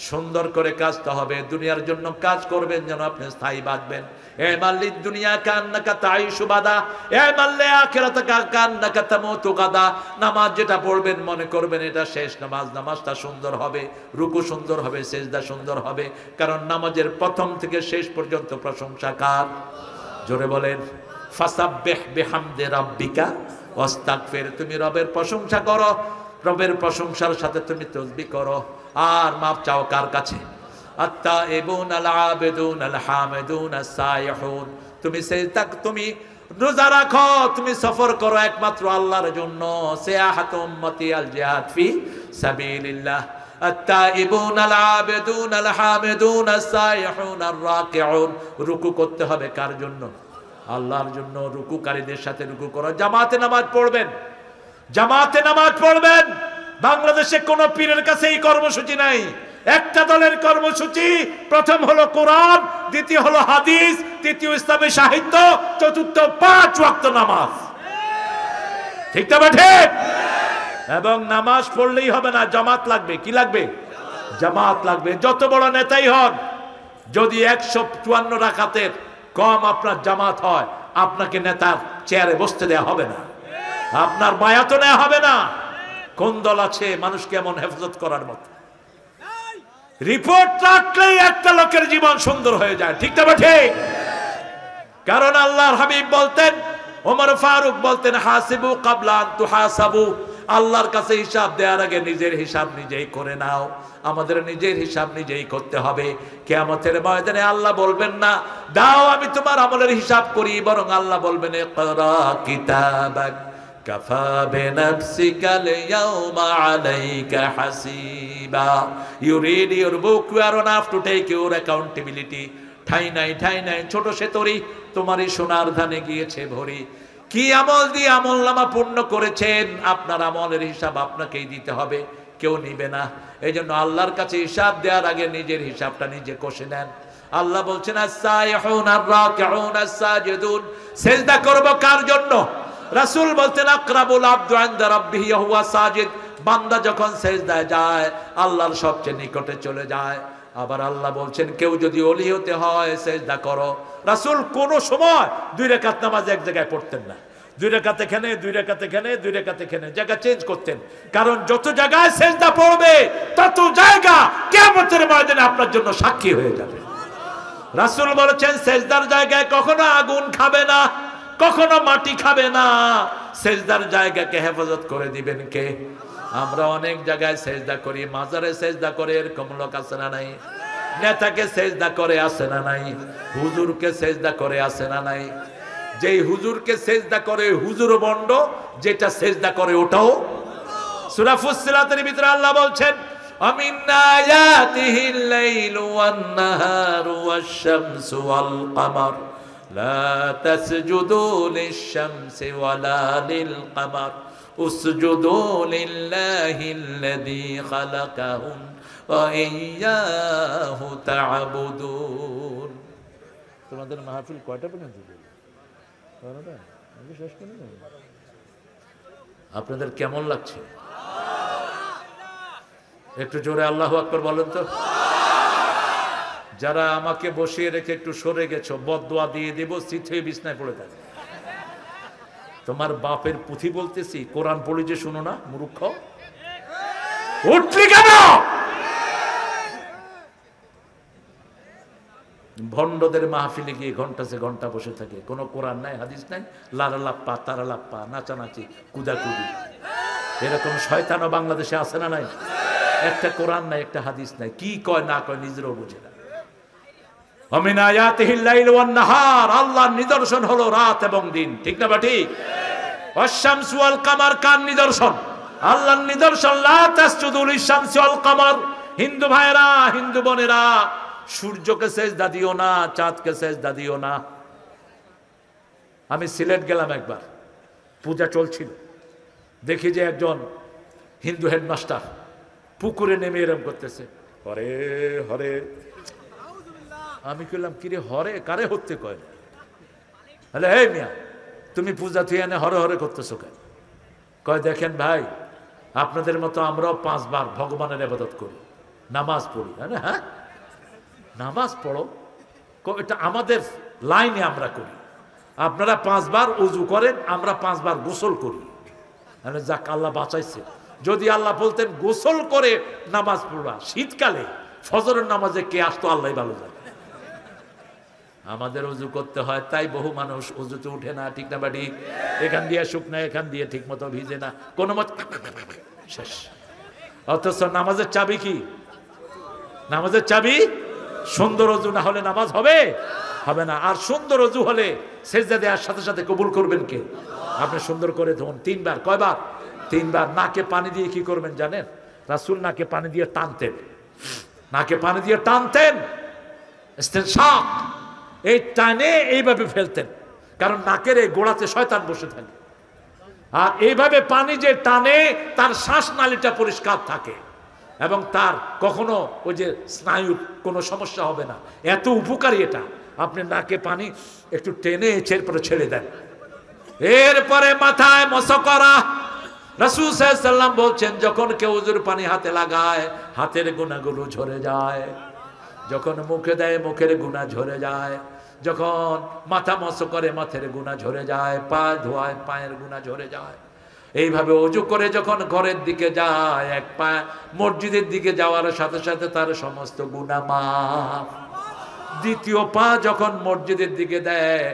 সুন্দর করে কাজতে হবে, দুনিয়ার জন্য কাজ করবেন যেন আপনি স্থায়ী বাঁচবেন। এ মাল্লিদ দুনিয়া কান্নাকা তাইশু বাদা, এ মাল্লে আখিরাতাকা কান্নাকা তামুতু গাদা। নামাজ যেটা পড়বেন মনে করবেন এটা শেষ নামাজ, নামাজটা সুন্দর হবে, রুকু সুন্দর হবে, সেজদা সুন্দর হবে, কারণ নামাজের প্রথম থেকে শেষ পর্যন্ত প্রশংসা কার? জোরে বলেন, ফাসাব্বিহ বিহামদি রাব্বিকা ওয়াস্তাগফির। তুমি রবের প্রশংসা করো, রবের প্রশংসার সাথে তুমি তাসবিহ করো, আর মাপ চাও কার কাছে? আত-তাইবুন আল-আবিদুন আল-হামিদুন আস-সাইহুন। তুমি সেজদা, তুমি রোজা রাখো, তুমি সফর করো একমাত্র আল্লাহর জন্য। সিয়াহাতু উম্মতি আল জিহাদ ফি সাবিলিল্লাহ। আত-তাইবুন আল-আবিদুন আল-হামিদুন আস-সাইহুন আর-রাকিউন। রুকু করতে হবে কার জন্য? আল্লাহর জন্য। রুকুকারীদের সাথে রুকু করো। জামাতে নামাজ পড়বেন, জামাতে নামাজ পড়বেন। বাংলাদেশে কোন পীরের কাছে এই কর্মসূচি নাই। একটা দলের কর্মসূচি, প্রথম হলো কোরআন, দ্বিতীয় হলো হাদিস, তৃতীয় ইসলামী সাহিত্য, চতুর্থ 5 ওয়াক্ত নামাজ। ঠিক না ঠিক? এবং নামাজ পড়লেই হবে না, জামাত লাগবে। কি লাগবে? জামাত লাগবে। যত বড় নেতাই হন, যদি 154 রাকাতের কম আপনার জামাত হয়, আপনাকে নেতার চেয়ারে বসতে দেওয়া হবে না, আপনার বায়াতও নেওয়া হবে না। কোন দল আছে মানুষকে এমন হেফাজত করার মতো? রিপোর্ট রাখলেই একটা লোকের জীবন সুন্দর হয়ে যায়। ঠিক না ঠিক? কারণ আল্লাহর হাবিব বলতেন, ওমর ফারুক বলতেন, হাসিবু কাবলা আন তুহাসাবু। আল্লাহর কাছে হিসাব দেওয়ার আগে নিজের হিসাব নিজেই করে নাও। আমাদের নিজের হিসাব নিজেই করতে হবে। কিয়ামতের ময়দানে আল্লাহ বলবেন না, দাও আমি তোমার আমলের হিসাব করি, বরং আল্লাহ বলবেন, ইকরা কিতাবাক কাফা বিনাফসিকাল ইয়াওমা আলাইকা হাসিবা। You read your book, you are enough to take your accountability. ঠাই নাই, ঠাই নাই, ছোট সেতরি তোমারই সোনার ধানে গিয়েছে ভরি। কি আমল দিয়ে আমলনামা পূর্ণ করেছেন, আপনার আমলের হিসাব আপনাকেই দিতে হবে, কেউ নিবে না। এই জন্য আল্লাহর কাছে হিসাব দেওয়ার আগে নিজের হিসাবটা নিজে কষে নেন। আল্লাহ বলছেন, আস-সাইহুন আর-রাকিউন আস-সাজিদুন। সিজদা করব কার জন্য? রাসূল বলতেন, আকরাবুল আবদু ইনদা রাব্বিহি ওয়া হুয়া সাজিদ। বান্দা যখন সিজদায় যায়, আল্লাহর সবচেয়ে নিকটে চলে যায়। আবার আল্লাহ বলছেন, কেউ যদি ওলি হতে হয় সিজদা করো। রাসূল কোন সময় 2 রাকাত নামাজ এক জায়গায় পড়তেন না। 2 রাকাত এখানে, 2 রাকাত এখানে, 2 রাকাত এখানে, জায়গা চেঞ্জ করতেন। কারণ যত জায়গায় সিজদা পড়বে, তত জায়গা কিয়ামতের ময়দানে আপনার জন্য সাক্ষী হয়ে যাবে। রাসূল বলেছেন, সিজদার জায়গায় কখনো আগুন খাবে না, কখনো মাটি খাবে না। সিজদার জায়গাকে হেফাজত করে দিবেন কে? আমরা অনেক জায়গায় সিজদা করি, মাজারে সিজদা করে, এরকম লোক আছে না নাই? নেতাকে সিজদা করে, আছে না নাই? হুজুরকে সিজদা করে, আছে না নাই? যেই হুজুরকে সিজদা করে হুজুর বন্ড, যেটা সিজদা করে ওটাও। সূরা ফুসসিলাতের ভিতরে আল্লাহ বলছেন, আমিন আয়াতিহিল লাইলু ওয়ান নাহারু ওয়াশ-শামসু ওয়াল কামার লা তাসজুদু লিশ-শামসি ওয়ালা লিল-কামার উসজুদু লিল্লাহিল্লাযী খালাকাহুম ওয়া ইয়্যাহু তা'বুদুন। তোমাদের মাহফিল কয়টা পর্যন্ত? আপনাদের কেমন লাগছে? একটু জোরে আল্লাহু আকবার বলেন তো। যারা আমাকে বসিয়ে রেখে একটু সরে গেছো, বদদোয়া দিয়ে দেব, শীত হয়ে বিছনায় পড়ে থাকে। তোমার বাপের পুঁথি বলতেছি, কোরআন পড়ি যে শুনো না, মূর্খ। উঠলি কেন? ভণ্ডদের মাহফিলে গিয়ে ঘন্টাছে ঘন্টা বসে থাকে, কোনো কোরআন নাই, হাদিস নাই, লারা লাপ্পা তারা লাপ্পা, নাচানাচি, কুদাকুদি। এরকম শয়তানও বাংলাদেশে আছে না নাই? একটা কোরআন নাই, একটা হাদিস নাই, কি কয় না কয় নিজেরও বুঝে না। আমিন আয়াতিহিল লাইল ওয়ান নাহার, আল্লাহর নিদর্শন হলো রাত এবং দিন। ঠিক না বা ঠিক? ওয়াশ-শামসু ওয়াল কামার, কার নিদর্শন? আল্লাহর নিদর্শন। লা তাসজুদু লিশ-শামসি ওয়াল কামার। হিন্দু ভাইরা, হিন্দু বোনেরা, সূর্যকে সেজদা দিও না, চাঁদকে সেজদা দিও না। আমি সিলেট গেলাম একবার, পূজা চলছিল, দেখি যে একজন হিন্দু হেডমাস্টার পুকুরে নেমে এরম করতেছে, হরে হরে। আমি কইলাম, কিরে হরে কারে হতে কয়? হলে হে মিয়া, তুমি পূজা তুই এনে হরে হরে করতেছো কেন? কয়, দেখেন ভাই, আপনাদের মতো আমরাও 5 বার ভগবানের ইবাদত করি, নামাজ পড়ি। হ্যাঁ, নামাজ পড়ো, এটা আমাদের লাইনে আমরা করি। আপনারা 5 বার উজু করেন, আমরা 5 বার গোসল করি। যাক, আল্লাহ বাঁচাইছে। যদি আল্লাহ বলতেন গোসল করে নামাজ পড়বা, শীতকালে ফজরের নামাজে কে আসতো আল্লাহ ভালো জানে। আমাদের উজু করতে হয়, তাই বহু মানুষ উজুতে উঠে না, ঠিক না বাড়ি? এখান দিয়ে শুকনা, এখান দিয়ে ঠিক মতো ভিজে না, কোনো মত শেষ। অথচ নামাজের চাবি কি? নামাজের চাবি সুন্দর অজু না হলে নামাজ হবে হবে না। আর সুন্দর অজু হলে সেজদা দেওয়ার সাথে সাথে কবুল করবেন কে? আপনি সুন্দর করে ধরুন 3 বার। কয়বার? 3 বার। নাকে পানি দিয়ে কি করবেন জানেন? রাসূল নাকে পানি দিয়ে টানতেন, নাকে পানি দিয়ে টানতেন, ইস্তেনশাক, এই টানে এইভাবে ফেলতেন, কারণ নাকের এই গোড়াতে শয়তান বসে থাকে। আর এইভাবে পানি যে টানে তার শ্বাসনালীটা পরিষ্কার থাকে এবং তার কখনো ওই যে স্নায়ুর কোনো সমস্যা হবে না। এত উপকারী এটা। আপনি নাকে পানি একটু টেনে এরপরে ছেড়ে দেন, এরপরে মাথায় মসা করা। রাসূল সাল্লাল্লাহু আলাইহি ওয়াসাল্লাম বলছেন, যখন কেউ ওযুর পানি হাতে লাগায় হাতের গুনাহগুলো ঝরে যায়, যখন মুখে দেয় মুখের গুনাহ ঝরে যায়, যখন মাথা মসা করে মাথার গুনাহ ঝরে যায়, পা ধোয়ায় পায়ের গুনাহ ঝরে যায়। এইভাবে ওযু করে যখন ঘরের দিকে যায়, এক পা মসজিদের দিকে যাওয়ার সাথে সাথে তার সমস্ত গুনাহ মাফ। দ্বিতীয় পা যখন মসজিদের দিকে দেয়,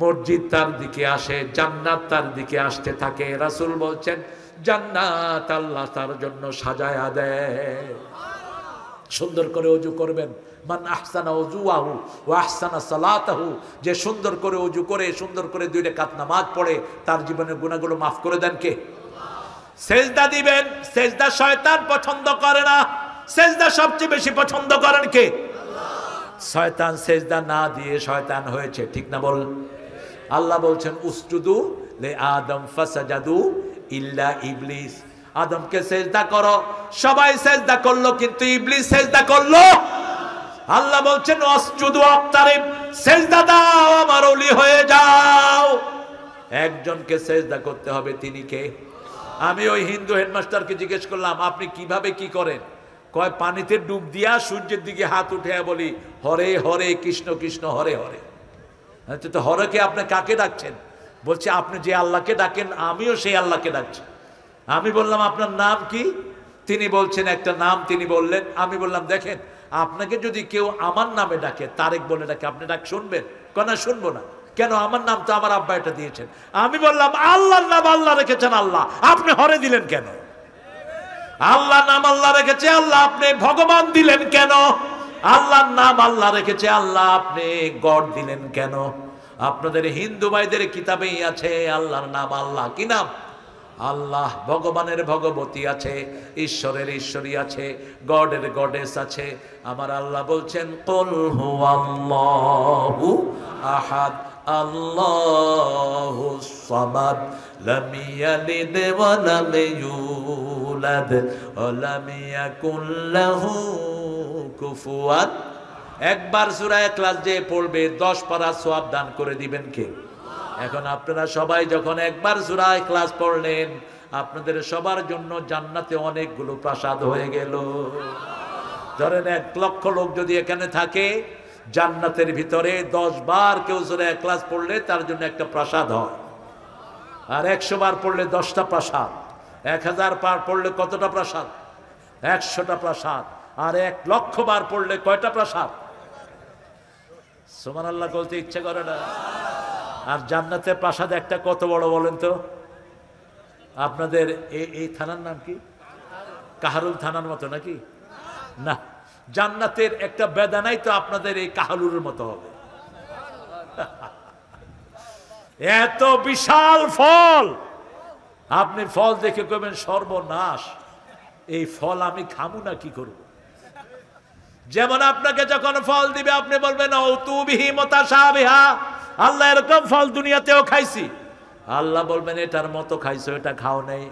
মসজিদ তার দিকে আসে, জান্নাত তার দিকে আসতে থাকে। রাসূল বলছেন, জান্নাত আল্লাহ তার জন্য সাজায়া দেয়। সুন্দর করে ওযু করবেন। মান আহসানা ওযুহু ওয়া আহসানা সালাতাহু, যে সুন্দর করে ওযু করে সুন্দর করে 2 রাকাত নামাজ পড়ে তার জীবনের গুনাহগুলো মাফ করে দেন কে? সেজদা দিবেন। সেজদা শয়তান পছন্দ করে না, সেজদা সবচেয়ে বেশি পছন্দ করেন কে? শয়তান সেজদা না দিয়ে শয়তান হয়েছে, ঠিক না বল? আল্লাহ বলছেন, উসজুদু লি আদম ফাসাজাদু ইল্লা ইবলিস। আদমকে সেজদা করো, সবাই সেজদা করলো, কিন্তু ইবলিস সেজদা করলো। আল্লাহ বলছেন, ওয়াসজুদু ওয়াক্তারিব, সেজদা দাও, আমার ওলি হয়ে যাও। একজনকে সেজদা করতে হবে, তিনি কে? আমি ওই হিন্দু হেডমাস্টারকে জিজ্ঞেস করলাম, আপনি কিভাবে কি করেন? কয়, পানিতে ডুব দিয়া সূর্যের দিকে হাত উঠে বলি, হরে হরে কৃষ্ণ কৃষ্ণ হরে হরে। তো হরেকে আপনি কাকে ডাকছেন? বলছে, আপনি যে আল্লাহকে ডাকেন আমিও সেই আল্লাহকে ডাকছি। আমি বললাম, আপনার নাম কি? তিনি বলছেন একটা নাম, তিনি বললেন। আমি বললাম, দেখেন, আপনাকে যদি কেউ আমার নামে ডাকে, তারেক বলে ডাকে, আপনি ডাক শুনবেন? কেন শুনবো না। কেন? আমার নাম তো আমার আব্বা এটা দিয়েছেন। আমি বললাম, আল্লাহর নাম আল্লাহ রেখেছেন আল্লাহ, আপনি হরে দিলেন কেন? আল্লাহ নাম আল্লাহ রেখেছে আল্লাহ, আপনি ভগবান দিলেন কেন? আল্লাহর নাম আল্লাহ রেখেছে আল্লাহ, আপনি গড দিলেন কেন? আপনাদের হিন্দু ভাইদের কিতাবেই আছে আল্লাহর নাম আল্লাহ। কি নাম? আল্লাহ। ভগবানের ভগবতী আছে, ঈশ্বরের ঈশ্বরী আছে, গডের গডেস আছে। আমার আল্লাহ বলছেন, কুল হুয়াল্লাহু আহাদ আল্লাহুস সামাদ লাম ইয়ালিদ ওয়া লাম ইউলাদ ওয়া লাম ইয়াকুল লাহু কুফুয়ান। একবার সূরা ইখলাস যে পড়বে 10 পারা সওয়াব দান করে দিবেন কে? এখন আপনারা সবাই যখন একবার সূরা ইখলাস পড়লেন, আপনাদের সবার জন্য জান্নাতে অনেকগুলো প্রাসাদ হয়ে গেল। ধরেন 1 লক্ষ লোক যদি এখানে থাকে, জান্নাতের ভিতরে 10 বার কেউ সূরা ইখলাস পড়লে তার জন্য একটা প্রাসাদ হয়। আর 100 বার পড়লে 10টা প্রাসাদ। 1000 বার পড়লে কতটা প্রাসাদ? 100টা প্রাসাদ। আর 1 লক্ষ বার পড়লে কয়টা প্রাসাদ? সুবহানাল্লাহ বলতে ইচ্ছে করে না? আর জান্নাতের প্রাসাদ একটা কত বড় বলেন তো? আপনাদের এই থানার নাম কি? কাহারুল থানার মতো নাকি? না, জান্নাতের একটা বেদানাই তো আপনাদের এই কাহালুরের মতো হবে। এত বিশাল ফল, আপনি ফল দেখে কইবেন সর্বনাশ, এই ফল আমি খামু না কি করব? যেমন আপনাকে যখন ফল দিবে আপনি বলবেন অতুবিহি মুতাশাবিহা, আল্লাহ এরকম ফল দুনিয়াতেও খাইছি। আল্লাহ বলবেন এটার মতো খাইছো, এটা খাও নাই।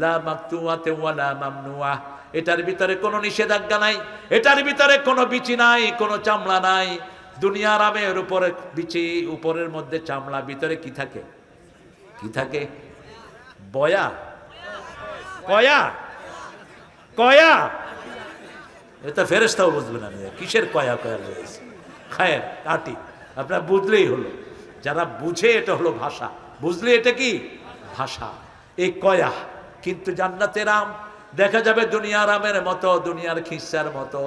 লা মাকতুয়াতে ওয়ালা মামনুয়া, এটার ভিতরে কোনো নিষেধাজ্ঞা নাই, এটার ভিতরে কোনো বিচি নাই, কোনো চামড়া নাই। দুনিয়ার আমের উপরে বিচি, উপরের মধ্যে চামড়া, ভিতরে কি থাকে? কি থাকে? বয়া, কয়া, কয়া। এটা ফেরেশতাও বুঝবে না, কিসের কয়া কয়া রয়েছে খায়ের আটি, আপনার বুঝলেই হলো। যারা বুঝে এটা হলো ভাষা, বুঝলে এটা কি ভাষা, এই কয়া। কিন্তু জান্নাতের আম দেখা যাবে দুনিয়ার আমের মতো, দুনিয়ার খিসার মতো,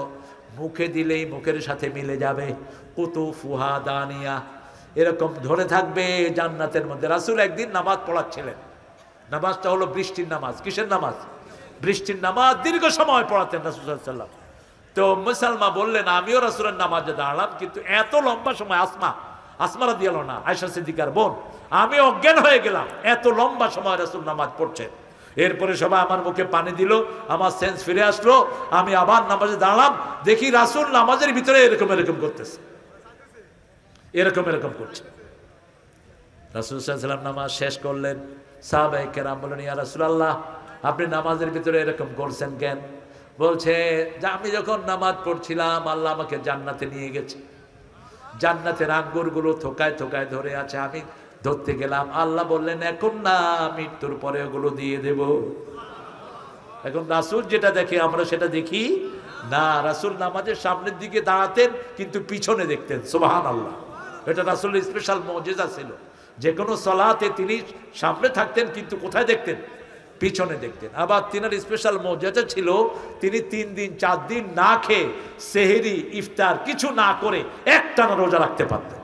মুখে দিলেই মুখের সাথে মিলে যাবে। কুতুফুহা দানিয়া, এরকম ধরে থাকবে জান্নাতের মধ্যে। রাসূল একদিন নামাজ পড়াচ্ছিলেন, নামাজটা হলো বৃষ্টির নামাজ। কিসের নামাজ? বৃষ্টির নামাজ। দীর্ঘ সময় পড়াতেন রাসূল সাল্লাল্লাহু আলাইহি ওয়াসাল্লাম। তো মুসালমা বললেন, আমিও রাসূলের নামাজে দাঁড়ালাম, কিন্তু এত লম্বা সময়, আসমা রাদিয়াল্লাহু আনহা, আয়েশা সিদ্দিকার বোন, আমি অজ্ঞান হয়ে গেলাম, এত লম্বা সময় রাসূল নামাজ পড়ছেন। এরপরে সবাই আমার মুখে পানি দিল, আমার সেন্স ফিরে আসলো, আমি আবার নামাজে দাঁড়ালাম, দেখি রাসূল নামাজের ভিতরে এরকম এরকম করতেছে, এরকম এরকম করছে। রাসূল সাল্লাল্লাহু আলাইহি ওয়াসাল্লাম নামাজ শেষ করলেন। সাহাবায়ে কেরাম বললেন, ইয়া রাসূলুল্লাহ, আপনি নামাজের ভিতরে এরকম করছেন কেন? বলছে যে আমি যখন নামাজ পড়ছিলাম, আল্লাহ আমাকে জান্নাতে নিয়ে গেছে, জান্নাতের আঙ্গুরগুলো থোকায় থোকায় ধরে আছে, আমি ধরতে গেলাম, আল্লাহ বললেন এখন না, মৃত্যুর পরে ওগুলো দিয়ে দেব। এখন রাসূল যেটা দেখে আমরা সেটা দেখি না। রাসূল নামাজের সামনের দিকে দাঁড়াতেন কিন্তু পিছনে দেখতেন। সুবহানাল্লাহ, এটা রাসূলের স্পেশাল মুজিজা ছিল। যে কোনো সালাতে তিনি সামনে থাকতেন কিন্তু কোথায় দেখতেন? পিছনে দেখতেন। আবার তিনার স্পেশাল মুজিজা ছিল, তিনি 3 দিন 4 দিন না খেয়ে সেহরি ইফতার কিছু না করে একটানা রোজা রাখতে পারতেন।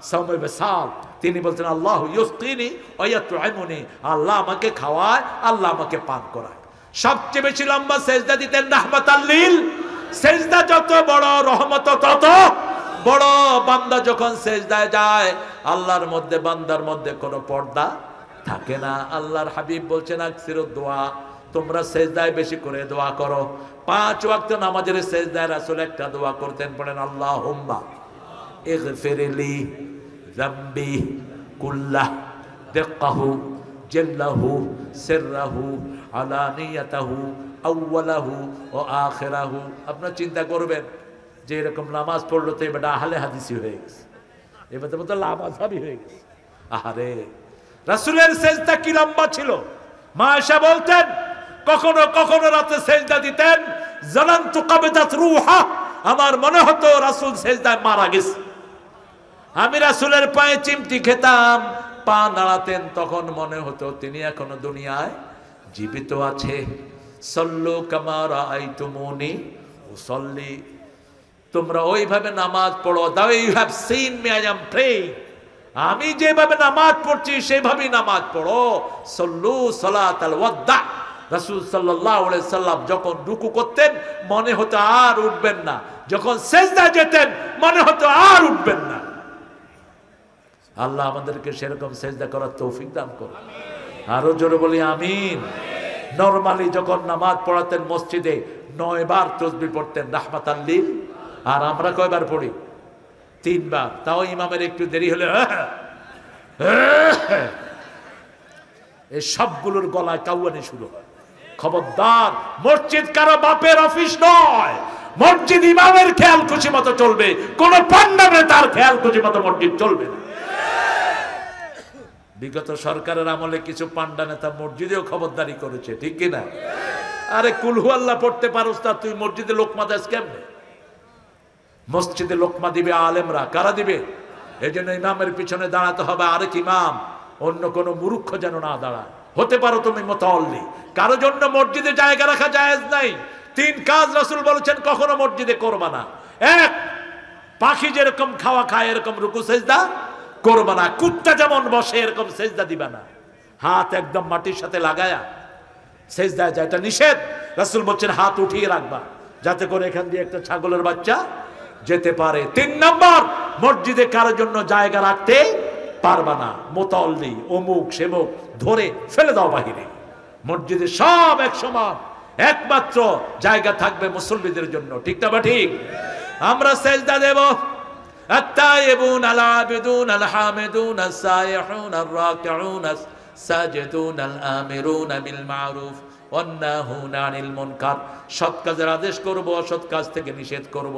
সাওমে বিসাল, তিনি বলতেন আল্লাহু ইউসকিনি ওয়া ইয়াত'আমুনি, আল্লাহ আমাকে খাওয়ায়, আল্লাহ আমাকে পান করায়। সবচেয়ে বেশি লম্বা সেজদা দিতেন রাহমাতাল লিল, সেজদা যত বড় রহমত তত বড়। বান্দা যখন সেজদায় যায়, আল্লাহর মধ্যে বান্দার মধ্যে কোনো পর্দা থাকে না। আল্লাহর হাবিব বলছেন আকসিরুদ দোয়া, তোমরা সেজদায় বেশি করে দোয়া করো। 5 ওয়াক্ত নামাজের সেজদায় রাসূল একটা দোয়া করতেন, পড়েন আল্লাহুম্মা ইগফিরলি যামবি কুল্লাহ দিক্কাহু জাল্লাহু সিররাহু আলানিয়াতাহু আউওয়ালাহু ওয়া আখিরাহু। আপনারা চিন্তা করবেন যে এরকম নামাজ পড়লো তো এবার আহলে হাদিসি হয়ে গেছে, এবার তো লামাযহাবী হয়ে গেছে। আহারে, রাসূলের সেজদা কি লম্বা ছিল! মা আয়েশা বলতেন, কখনো কখনো রাতে সেজদা দিতেন, জানান্তু কাবদাত রূহা, আমার মনে হতো রাসূল সেজদায় মারা গেছে। আমি রাসূলের পায়ে চিমটি খেতাম, পা নাড়াতেন, তখন মনে হতো তিনি এখনো দুনিয়ায় জীবিত আছে। সল্লু কামা রাআইতুমুনি উসাল্লি, তোমরা ওইভাবে নামাজ পড়ো। Do you have seen me I am praying, আমি যেভাবে নামাজ পড়ছি সেভাবেই নামাজ পড়ো। সল্লু সালাতাল ওয়াদা, রাসূল সাল্লাল্লাহু আলাইহি সাল্লাম যখন রুকু করতেন মনে হতো আর উঠবেন না, যখন সিজদা যেতেন মনে হতো আর উঠবেন না। আল্লাহ আমাদেরকে সেরকম সিজদা করার তৌফিক দান করুন। আরো জোরে বলি আমিন। নরমালি যখন নামাজ পড়াতেন মসজিদে 9 বার তাসবিহ পড়তেন রাহমাতাল লিল, আর আমরা কয়বার পড়ি? 3 বার। তাও ইমামের একটু দেরি হলে এই সবগুলোর গলায় কাউয়ানি শুরু হয়। খবরদার, মসজিদ কারো বাপের অফিস নয়, মসজিদ ইমামের খেয়াল খুশি মতো চলবে, কোন পান্ডাবে তার খেয়াল খুশি মতো মসজিদ চলবে না। বিগত সরকারের আমলে কিছু পান্ডা নেতা মসজিদেও খবরদারি করেছে, ঠিক কিনা? আরে কুলহু আল্লাহ পড়তে পারোস না, তুই মসজিদে লোকমা দাস কেমনে? মসজিদে লোকমা দিবে আলেমরা, কারা দিবে? এই জন্য ইমামের পিছনে দাঁড়াতে হবে আরেক ইমাম, অন্য কোন মূর্খ যেন না দাঁড়ায়। হতে পারো তুমি মুতাওয়াল্লি, কারো জন্য মসজিদে জায়গা রাখা জায়েজ নাই। 3 কাজ রাসূল বলেছেন কখনো মসজিদে করবা না। 1, পাখি যেরকম খাওয়া খায় এরকম রুকু সেজদা করবা না, কুত্তা যেমন বসে এরকম সেজদা দিবা না। হাত একদম মাটির সাথে লাগায়া সেজদায় যায়, এটা নিষেধ। রাসূল বলছেন হাত উঠিয়ে রাখবা যাতে করে এখান দিয়ে একটা ছাগলের বাচ্চা যেতে পারে। 3 নাম্বার, মসজিদে কারোর জন্য জায়গা রাখতে পারবা না। মুতাওয়াল্লি অমুক সেমুক ধরে ফেলে দাও বাহিরে। মসজিদে সব এক সমান, একমাত্র জায়গা থাকবে মুসল্লিদের জন্য, ঠিক না? বা ঠিক? আমরা সেজদা দেব আত-তাইয়িবুন আল-আবিদুন আল-হামিদুন আস-সাইয়ুন আর-রাকিউন আস-সাজিদুন আল-আমিরুন বিল মা'রুফ ওয়ান-নাহুনা আনিল মুনকার। সৎ কাজের আদেশ করব, অসৎ কাজ থেকে নিষেধ করব।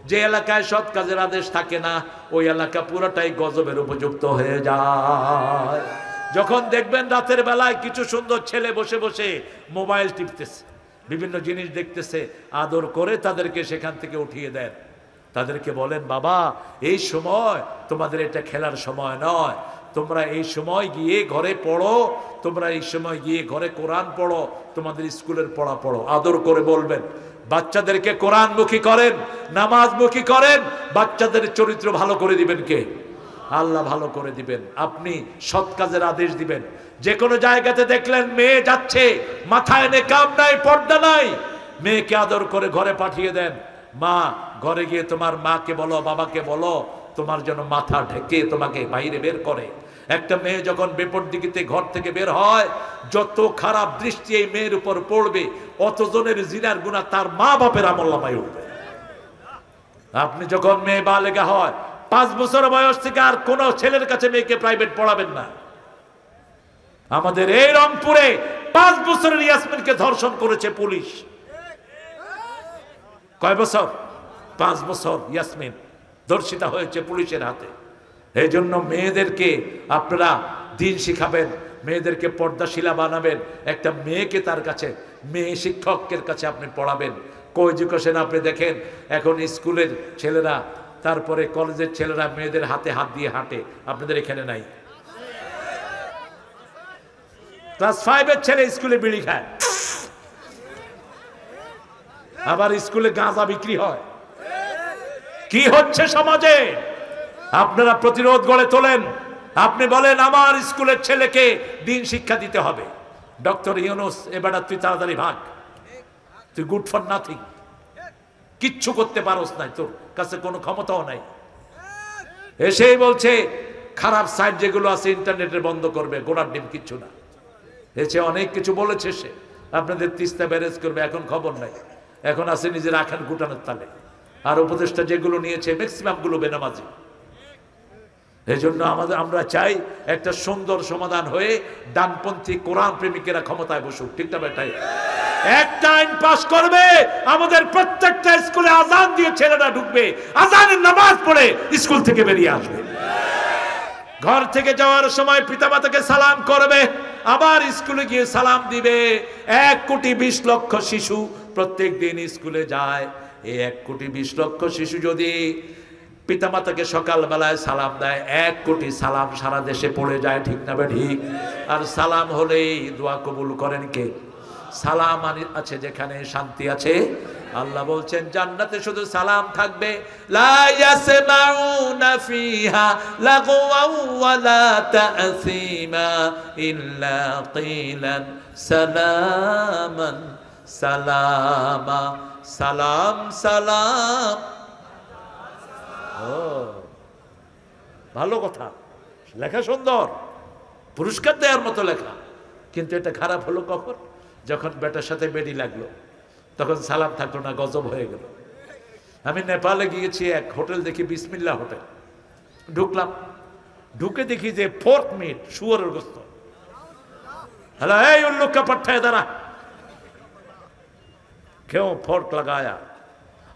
যে এলাকায় সৎ কাজের আদেশ থাকে না ওই এলাকা পুরোটাই গজবের উপযুক্ত হয়ে যায়। যখন দেখবেন রাতের বেলায় কিছু সুন্দর ছেলে বসে বসে মোবাইল টিপতেছে, বিভিন্ন জিনিস দেখতেছে, আদর করে তাদেরকে সেখান থেকে উঠিয়ে দেন। তাদেরকে বলেন, বাবা এই সময় তোমাদের এটা খেলার সময় নয়, তোমরা এই সময় গিয়ে ঘরে পড়ো, তোমরা এই সময় গিয়ে ঘরে কোরআন পড়ো, তোমাদের স্কুলের পড়া পড়ো। আদর করে বলবেন। বাচ্চাদেরকে কোরআনমুখী করেন, নামাজমুখী করেন, বাচ্চাদের চরিত্র ভালো করে দিবেন কে? আল্লাহ ভালো করে দিবেন। আপনি সৎ কাজের আদেশ দিবেন। যে কোনো জায়গাতে দেখলেন মেয়ে যাচ্ছে, মাথায় নেকাব নাই, পর্দা নাই, মেয়েকে আদর করে ঘরে পাঠিয়ে দেন। মা, ঘরে গিয়ে তোমার মাকে বলো, বাবাকে বলো তোমার জন্য মাথা ঢেকে তোমাকে বাইরে বের করে। একটা মেয়ে যখন বেপরদিগিতে ঘর থেকে বের হয়, যত খারাপ দৃষ্টি এই মেয়ের উপর পড়বে, অতজনের জিনার গুনাহ তার মা বাপের আমলনামায় উঠবে। আপনি যখন মেয়ে বালেগা হয়, 5 বছর বয়স থেকে আর কোন ছেলের কাছে মেয়েকে প্রাইভেট পড়াবেন না। আমাদের এই রংপুরে 5 বছরের ইয়াসমিনকে ধর্ষণ করেছে পুলিশ। কয় বছর? 5 বছর ইয়াসমিন ধর্ষিতা হয়েছে পুলিশের হাতে। এই জন্য মেয়েদেরকে আপনারা দিন শিখাবেন, মেয়েদেরকে পর্দাশীলা বানাবেন। একটা মেয়েকে তার কাছে, মেয়ে শিক্ষকের কাছে আপনি পড়াবেন। কো-এডুকেশন আপনি দেখেন, এখন স্কুলের ছেলেরা, তারপরে কলেজের ছেলেরা মেয়েদের হাতে হাত দিয়ে হাঁটে। আপনাদের এখানে নাই? ক্লাস 5-এর ছেলে স্কুলে বিড়ি খায়, আবার স্কুলে গাঁজা বিক্রি হয়। কি হচ্ছে সমাজে? আপনারা প্রতিরোধ গড়ে তোলেন। আপনি বলেন আমার স্কুলের ছেলেকে দিন শিক্ষা দিতে হবে। ডক্টর ইউনূস, এবার তুই তাড়াতাড়ি ভাগ, তুই গুড ফর নাথিং, কিচ্ছু করতে পারোস নাই, তোর কাছে কোনো ক্ষমতাও নাই। এসেই বলছে খারাপ সাইট যেগুলো আছে ইন্টারনেটে বন্ধ করবে, গোড়ার ডিম কিচ্ছু না। এসে অনেক কিছু বলেছে সে, আপনাদের তিস্তা ব্যারেজ করবে, এখন খবর নাই। এখন আছে নিজের আখান গুটানোর তালে। আর উপদেষ্টা যেগুলো নিয়েছে ম্যাক্সিমাম গুলো বেনামাজি। এই জন্য আমরা চাই একটা সুন্দর সমাধান হয়ে ডানপন্থী কোরআন প্রেমিকেরা ক্ষমতায় বসুক। ঠিক না বেটাই? একটা আইন পাস করবে, আমাদের প্রত্যেকটা স্কুলে আজান দিয়ে ছেলেরা ঢুকবে, আজানের নামাজ পড়ে স্কুল থেকে বেরিয়ে আসবে। ঘর থেকে যাওয়ার সময় পিতামাতাকে সালাম করবে, আবার স্কুলে গিয়ে সালাম দিবে। 1,20,00,000 শিশু প্রত্যেক দিন স্কুলে যায়। এই 1,20,00,000 শিশু যদি পিতামাতাকে সকালবেলায় সালাম দেয়, 1 কোটি সালাম সারা দেশে পড়ে যায়। ঠিক না বে ঠিক? আর সালাম হলেই দোয়া কবুল করেন কে? সালাম আছে যেখানে শান্তি আছে। আল্লাহ বলছেন জান্নাতে শুধু সালাম থাকবে, লা ইয়াসমাউনা ফিহা লাগওয়া ওয়ালা তা'সীমা ইল্লা কিলান সালামান সালামা। সালাম সালাম। ও ভালো কথা, লেখা সুন্দর, পুরস্কার দেওয়ার মতো লেখা। কিন্তু এটা খারাপ হলো কখন? যখন বেটার সাথে বেডি লাগলো, তখন সালাম থাকলো না, গজব হয়ে গেল। আমি নেপালে গিয়েছি, এক হোটেল দেখি বিসমিল্লাহ হোটেল। ঢুকলাম, ঢুকে দেখি যে ফোর্ক মিট, শুয়োরের গোস্ত। হ্যালো, এই उल्लू का पट्टा इधर आ। क्यों? फोर्क लगाया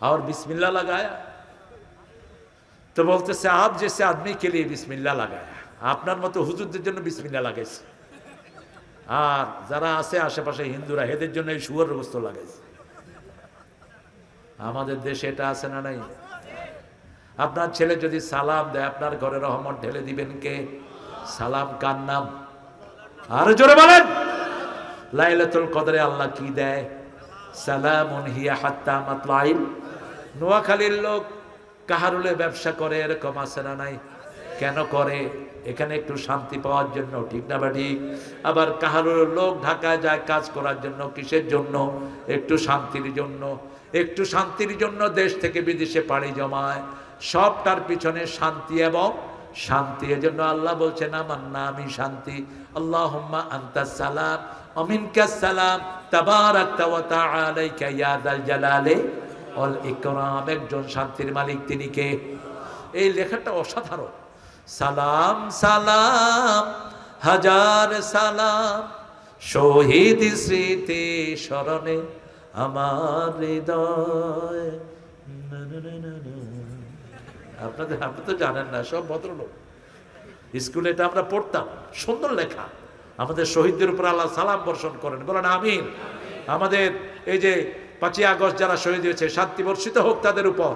और बिस्मिल्लाह लगाया। तो बोलते से आप जैसे आदमी के लिए बिस्मिल्लाह लगाया, আপনার মতো হুজুরদের জন্য বিসমিল্লাহ লাগাইছে। আর যারা আছে আশেপাশে হিন্দুরা, এদের জন্য এই শুয়োরের গোস্ত লাগাইছে। আমাদের দেশে এটা আছে না নাই? আপনার ছেলে যদি সালাম দেয়, আপনার ঘরে রহমত ঢেলে দিবেন কে? সালাম কার নাম? আরো জোরে বলেন। লাইলাতুল কদরে আল্লাহ কি দেয়? সালামুন হিয়া হাত্তা মাতলাইল। নোয়াখালীর লোক কাহারুলে ব্যবসা করে, এরকম আছে না নাই? কেন করে? এখানে একটু শান্তি পাওয়ার জন্য। ঠিক না বা ঠিক? আবার কাহারুলের লোক ঢাকায় যায় কাজ করার জন্য, কিসের জন্য? একটু শান্তির জন্য। একটু শান্তির জন্য দেশ থেকে বিদেশে পাড়ি জমায়। সবটার পিছনে শান্তি এবং শান্তি। এজন্য আল্লাহ বলছেন আমান্না, আমি শান্তি। আল্লাহুম্মা আনতাস সালাম ওয়া মিনকাস সালাম তাবারাকতা ওয়া তাআলাইকা ইয়া যাল জালালি ওয়াল ইকরাম। একজন শান্তির মালিক, তিনি কে? এই লেখাটা অসাধারণ। সালাম সালাম হাজার সালাম, শহীদ স্মৃতি স্মরণে আমার হৃদয়। আপনাদের, আপনি তো জানেন না, সব ভদ্রলোক। স্কুলে এটা আমরা পড়তাম, সুন্দর লেখা। আমাদের শহীদদের উপর আল্লাহ সালাম বর্ষণ করেন, বলেন আমিন। আমাদের এই যে 5ই আগস্ট যারা শহীদ হয়েছে, শান্তি বর্ষিত হোক তাদের উপর।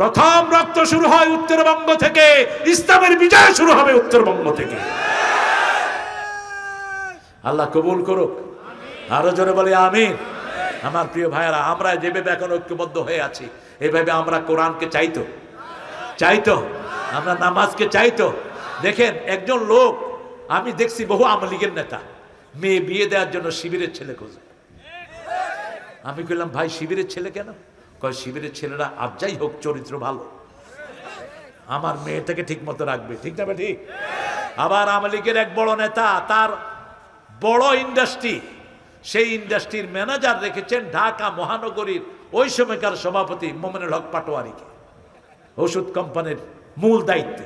প্রথম রক্ত শুরু হয় উত্তরবঙ্গ থেকে, ইসলামের বিজয় শুরু হবে উত্তরবঙ্গ থেকে। আল্লাহ কবুল করুক, আরো জোরে বলে আমিন। আমার প্রিয় ভাইয়েরা, আমরা যেভাবে এখন ঐক্যবদ্ধ হয়ে আছি, এইভাবে আমরা কোরআনকে চাইতো, আমরা নামাজকে চাইতো। দেখেন একজন লোক, আমি দেখছি বহু আওয়ামী লীগের নেতা মেয়ে বিয়ে দেওয়ার জন্য শিবিরের ছেলে খোঁজে। আমি বললাম, ভাই শিবিরের ছেলে কেন? কয় শিবিরের ছেলেরা আর যাই হোক চরিত্র ভালো, আমার মেয়েটাকে ঠিক মতো রাখবে। ঠিক না ঠিক? আবার আওয়ামী লীগের এক বড় নেতা, তার বড় ইন্ডাস্ট্রি, সেই ইন্ডাস্ট্রির ম্যানেজার রেখেছেন ঢাকা মহানগরীর ওই সময়কার সভাপতি মোমিনুল হক পাটোয়ারিকে ওষুধ কোম্পানির মূল দায়িত্বে।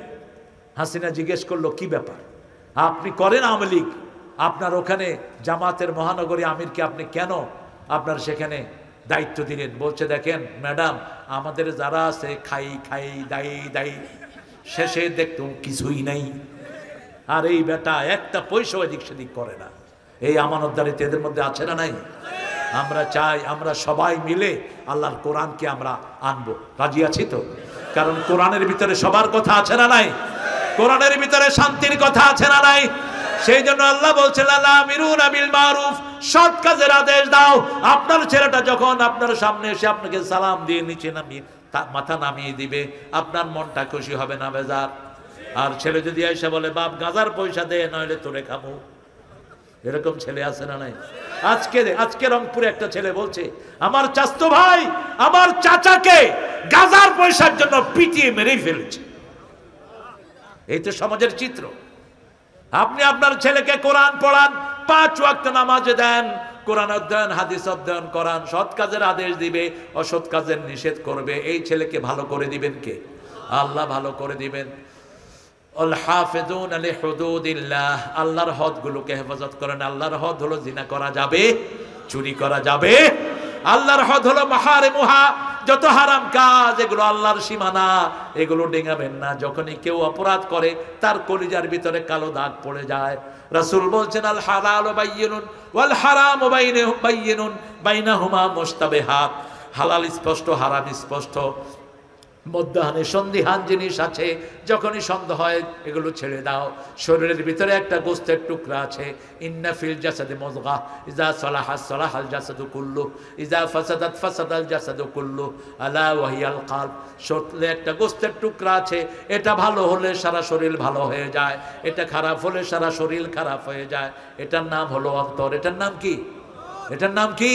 হাসিনা জিজ্ঞেস করলো, কি ব্যাপার, আপনি করেন আওয়ামী লীগ, আপনার ওখানে জামাতের মহানগরী আমিরকে আপনি কেন আপনার সেখানে দায়িত্ব দিলেন? বলছে, দেখেন ম্যাডাম, আমাদের যারা আছে খাই দায়ী, শেষে দেখতো কিছুই নাই। আর এই বেটা একটা পয়সা এদিক সেদিক করে না। এই আমানতদারিতে এদের মধ্যে আছে না নাই? আমরা চাই আমরা সবাই মিলে আল্লাহর কোরআনকে আমরা আনবো। রাজি আছি তো? কারণ কোরআনের ভিতরে সবার কথা আছে না নাই? কোরআনের ভিতরে শান্তির কথা আছে না নাই? সেই জন্য আল্লাহ বলছেন, আমিরুনা বিল মারুফ, সৎ কাজের আদেশ দাও। আপনার ছেলেটা যখন আপনার সামনে এসে আপনাকে সালাম দিয়ে নিচে নামিয়ে মাথা নামিয়ে দিবে, আপনার মনটা খুশি হবে না বেজার? আর ছেলে যদি এসে বলে, বাপ গাঁজার পয়সা দে, নইলে তোরে খাবো, এরকম ছেলে আছে না নাই? আজকে রংপুরে একটা ছেলে বলছে, আমার চাচতো ভাই আমার চাচাকে গাঁজার পয়সার জন্য পিটিয়ে মেরেই ফেলেছে। এই তো সমাজের চিত্র। আপনি আপনার ছেলেকে কোরআন পড়ান, 5 ওয়াক্ত নামাজে দেন, কোরআন অধ্যয়ন হাদিস অধ্যয়ন করান, সৎ কাজের আদেশ দিবে, অসৎ কাজের নিষেধ করবে। এই ছেলেকে ভালো করে দিবেন কে? আল্লাহ ভালো করে দিবেন। আল হাফিজুন আলি হুদুদিল্লাহ, আল্লাহর হদগুলোকে হেফাজত করেন। আল্লাহর হদ হলো জিনা করা যাবে, চুরি করা যাবে। আল্লাহর হদ হলো মাহারিমুহা, যত হারাম কাজ এগুলো আল্লাহর সীমানা, এগুলো ডিঙাবেন না। যখনই কেউ অপরাধ করে তার কলিজার ভিতরে কালো দাগ পড়ে যায়। রাসূল বলছেন, আল হালালু বাইয়িনুন ওয়াল হারামু বাইয়িনুন বাইনাহুমা মুশতাবিহাত, হালাল স্পষ্ট, হারাম স্পষ্ট, মধ্যখানে সন্দিহান জিনিস আছে। যখনই সন্দেহ হয় এগুলো ছেড়ে দাও। শরীরের ভিতরে একটা গোশতের টুকরা আছে, ইন্না ফিল জাসাদি মুযগা ইযা সালাহা সালাহাল জাসাদু কুল্লু ইযা ফাসাদাত ফাসাদাল জাসাদু কুল্লু আলা ওয়া হিয়াল কলব। শরীরে একটা গোশতের টুকরা আছে, এটা ভালো হলে সারা শরীর ভালো হয়ে যায়, এটা খারাপ হলে সারা শরীর খারাপ হয়ে যায়। এটার নাম হলো অন্তর। এটার নাম কি? এটার নাম কি?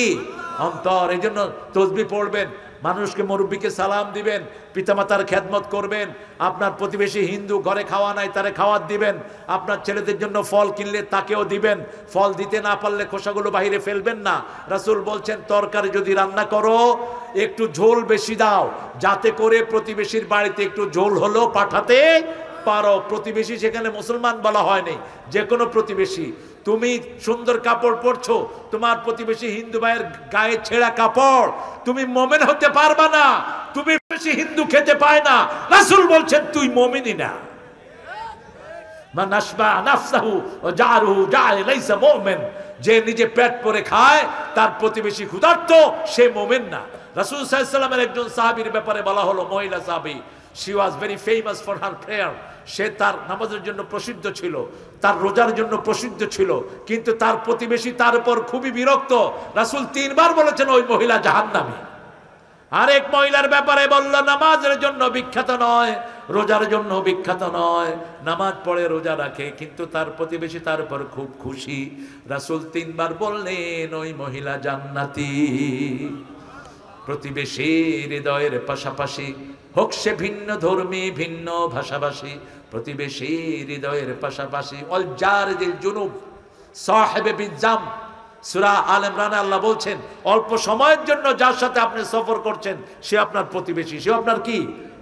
অন্তর। এই জন্য তাসবিহ পড়বেন, মানুষকে মুরব্বীকে সালাম দিবেন, পিতামাতার খেদমত করবেন, আপনার প্রতিবেশী হিন্দু ঘরে খাওয়া নাই তারে খাওয়াত দিবেন, আপনার ছেলেদের জন্য ফল কিনলে তাকেও দিবেন, ফল দিতে না পারলে খোসাগুলো বাইরে ফেলবেন না। রাসূল বলছেন, তরকারি যদি রান্না করো একটু ঝোল বেশি দাও, যাতে করে প্রতিবেশীর বাড়িতে একটু ঝোল হলো পাঠাতে পারো। প্রতিবেশী সেখানে মুসলমান বলা হয়নি, যে কোনো প্রতিবেশী। তুমি সুন্দর কাপড় পরছো, তোমার প্রতিবেশী হিন্দু ভাইয়ের গায়ে ছেঁড়া কাপড়, তুমি মুমিন হতে পারবা না। তুমি বেশি হিন্দু খেতে পায় না, রাসূল বলছেন তুই মুমিনই না। মান আশবা নাফসাহু ওয়া জারুহু জা'আ লাইসা মুমিন, যে নিজে পেট পরে খায় তার প্রতিবেশী ক্ষুধার্ত, সে মুমিন না। রাসূল সাল্লাল্লাহু আলাইহি ওয়াসাল্লামের একজন সাহাবীর ব্যাপারে বলা হলো, মহিলা সাহাবী, she was very famous for her prayer, সে তার নামাজের জন্য প্রসিদ্ধ ছিল, তার রোজার জন্য প্রসিদ্ধ ছিল, কিন্তু তার প্রতিবেশী তার উপর খুবই বিরক্ত। রাসূল 3 বার বলেছেন ওই মহিলা জাহান্নামী। আরেক মহিলার ব্যাপারে বলল, নামাজের জন্য বিখ্যাত নয়, রোজার জন্য বিখ্যাত নয়, নামাজ পড়ে রোজা রাখে, কিন্তু তার প্রতিবেশী তার উপর খুব খুশি। রাসূল 3 বার বললেন ওই মহিলা জান্নাতি। প্রতিবেশীর হৃদয়ের পাশাপাশি হোক সে ভিন্ন ধর্মী, ভিন্ন ভাষাভাষী, প্রতিবেশীর হৃদয়ের পাশাপাশি। অল জারিল জুনুব সাহেবে বিজাম, সূরা আল ইমরানে আল্লাহ বলছেন, অল্প সময়ের জন্য যার সাথে আপনি সফর করছেন সে আপনার প্রতিবেশী। সে আপনার কি?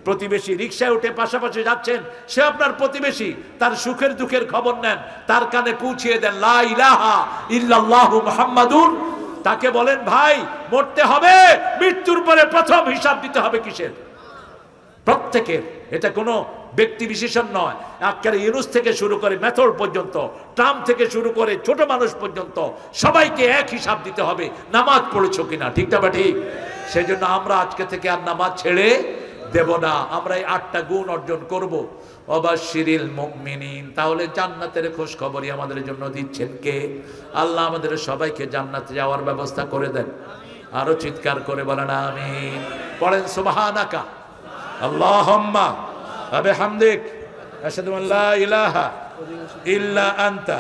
প্রতিবেশী। রিকশায় উঠে পাশাপাশি যাচ্ছেন, সে আপনার প্রতিবেশী। তার সুখের দুঃখের খবর নেন, তার কানে পৌঁছিয়ে দেন লা ইলাহা ইল্লাল্লাহু মুহাম্মাদুর। তাকে বলেন, ভাই মরতে হবে, মৃত্যুর পরে প্রথম হিসাব দিতে হবে কিসের? প্রত্যেকের, এটা কোনো ব্যক্তি বিশেষণ নয়। একেবারে ইউনুস থেকে শুরু করে মেথড পর্যন্ত, ট্রাম্প থেকে শুরু করে ছোট মানুষ পর্যন্ত সবাইকে এক হিসাব দিতে হবে, নামাজ পড়েছো কিনা, ঠিক না? ঠিক। সেই জন্য আমরা আজকে থেকে আর নামাজ ছেড়ে দেব না। আমরা এই 8টা গুণ অর্জন করব। অবাশিরিল মুমিনিন, তাহলে জান্নাতের খোঁজ খবরই আমাদের জন্য দিচ্ছেন কে? আল্লাহ আমাদের সবাইকে জান্নাতে যাওয়ার ব্যবস্থা করে দেন। আরো চিৎকার করে বলেন আমিন। পড়েন সুবহানাকা আল্লাহুম্মা ওয়া বিহামদিক আশহাদু আন লা ইলাহা ইল্লা আনতা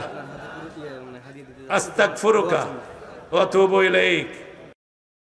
আস্তাগফিরুকা ওয়া আতুবু ইলাইক।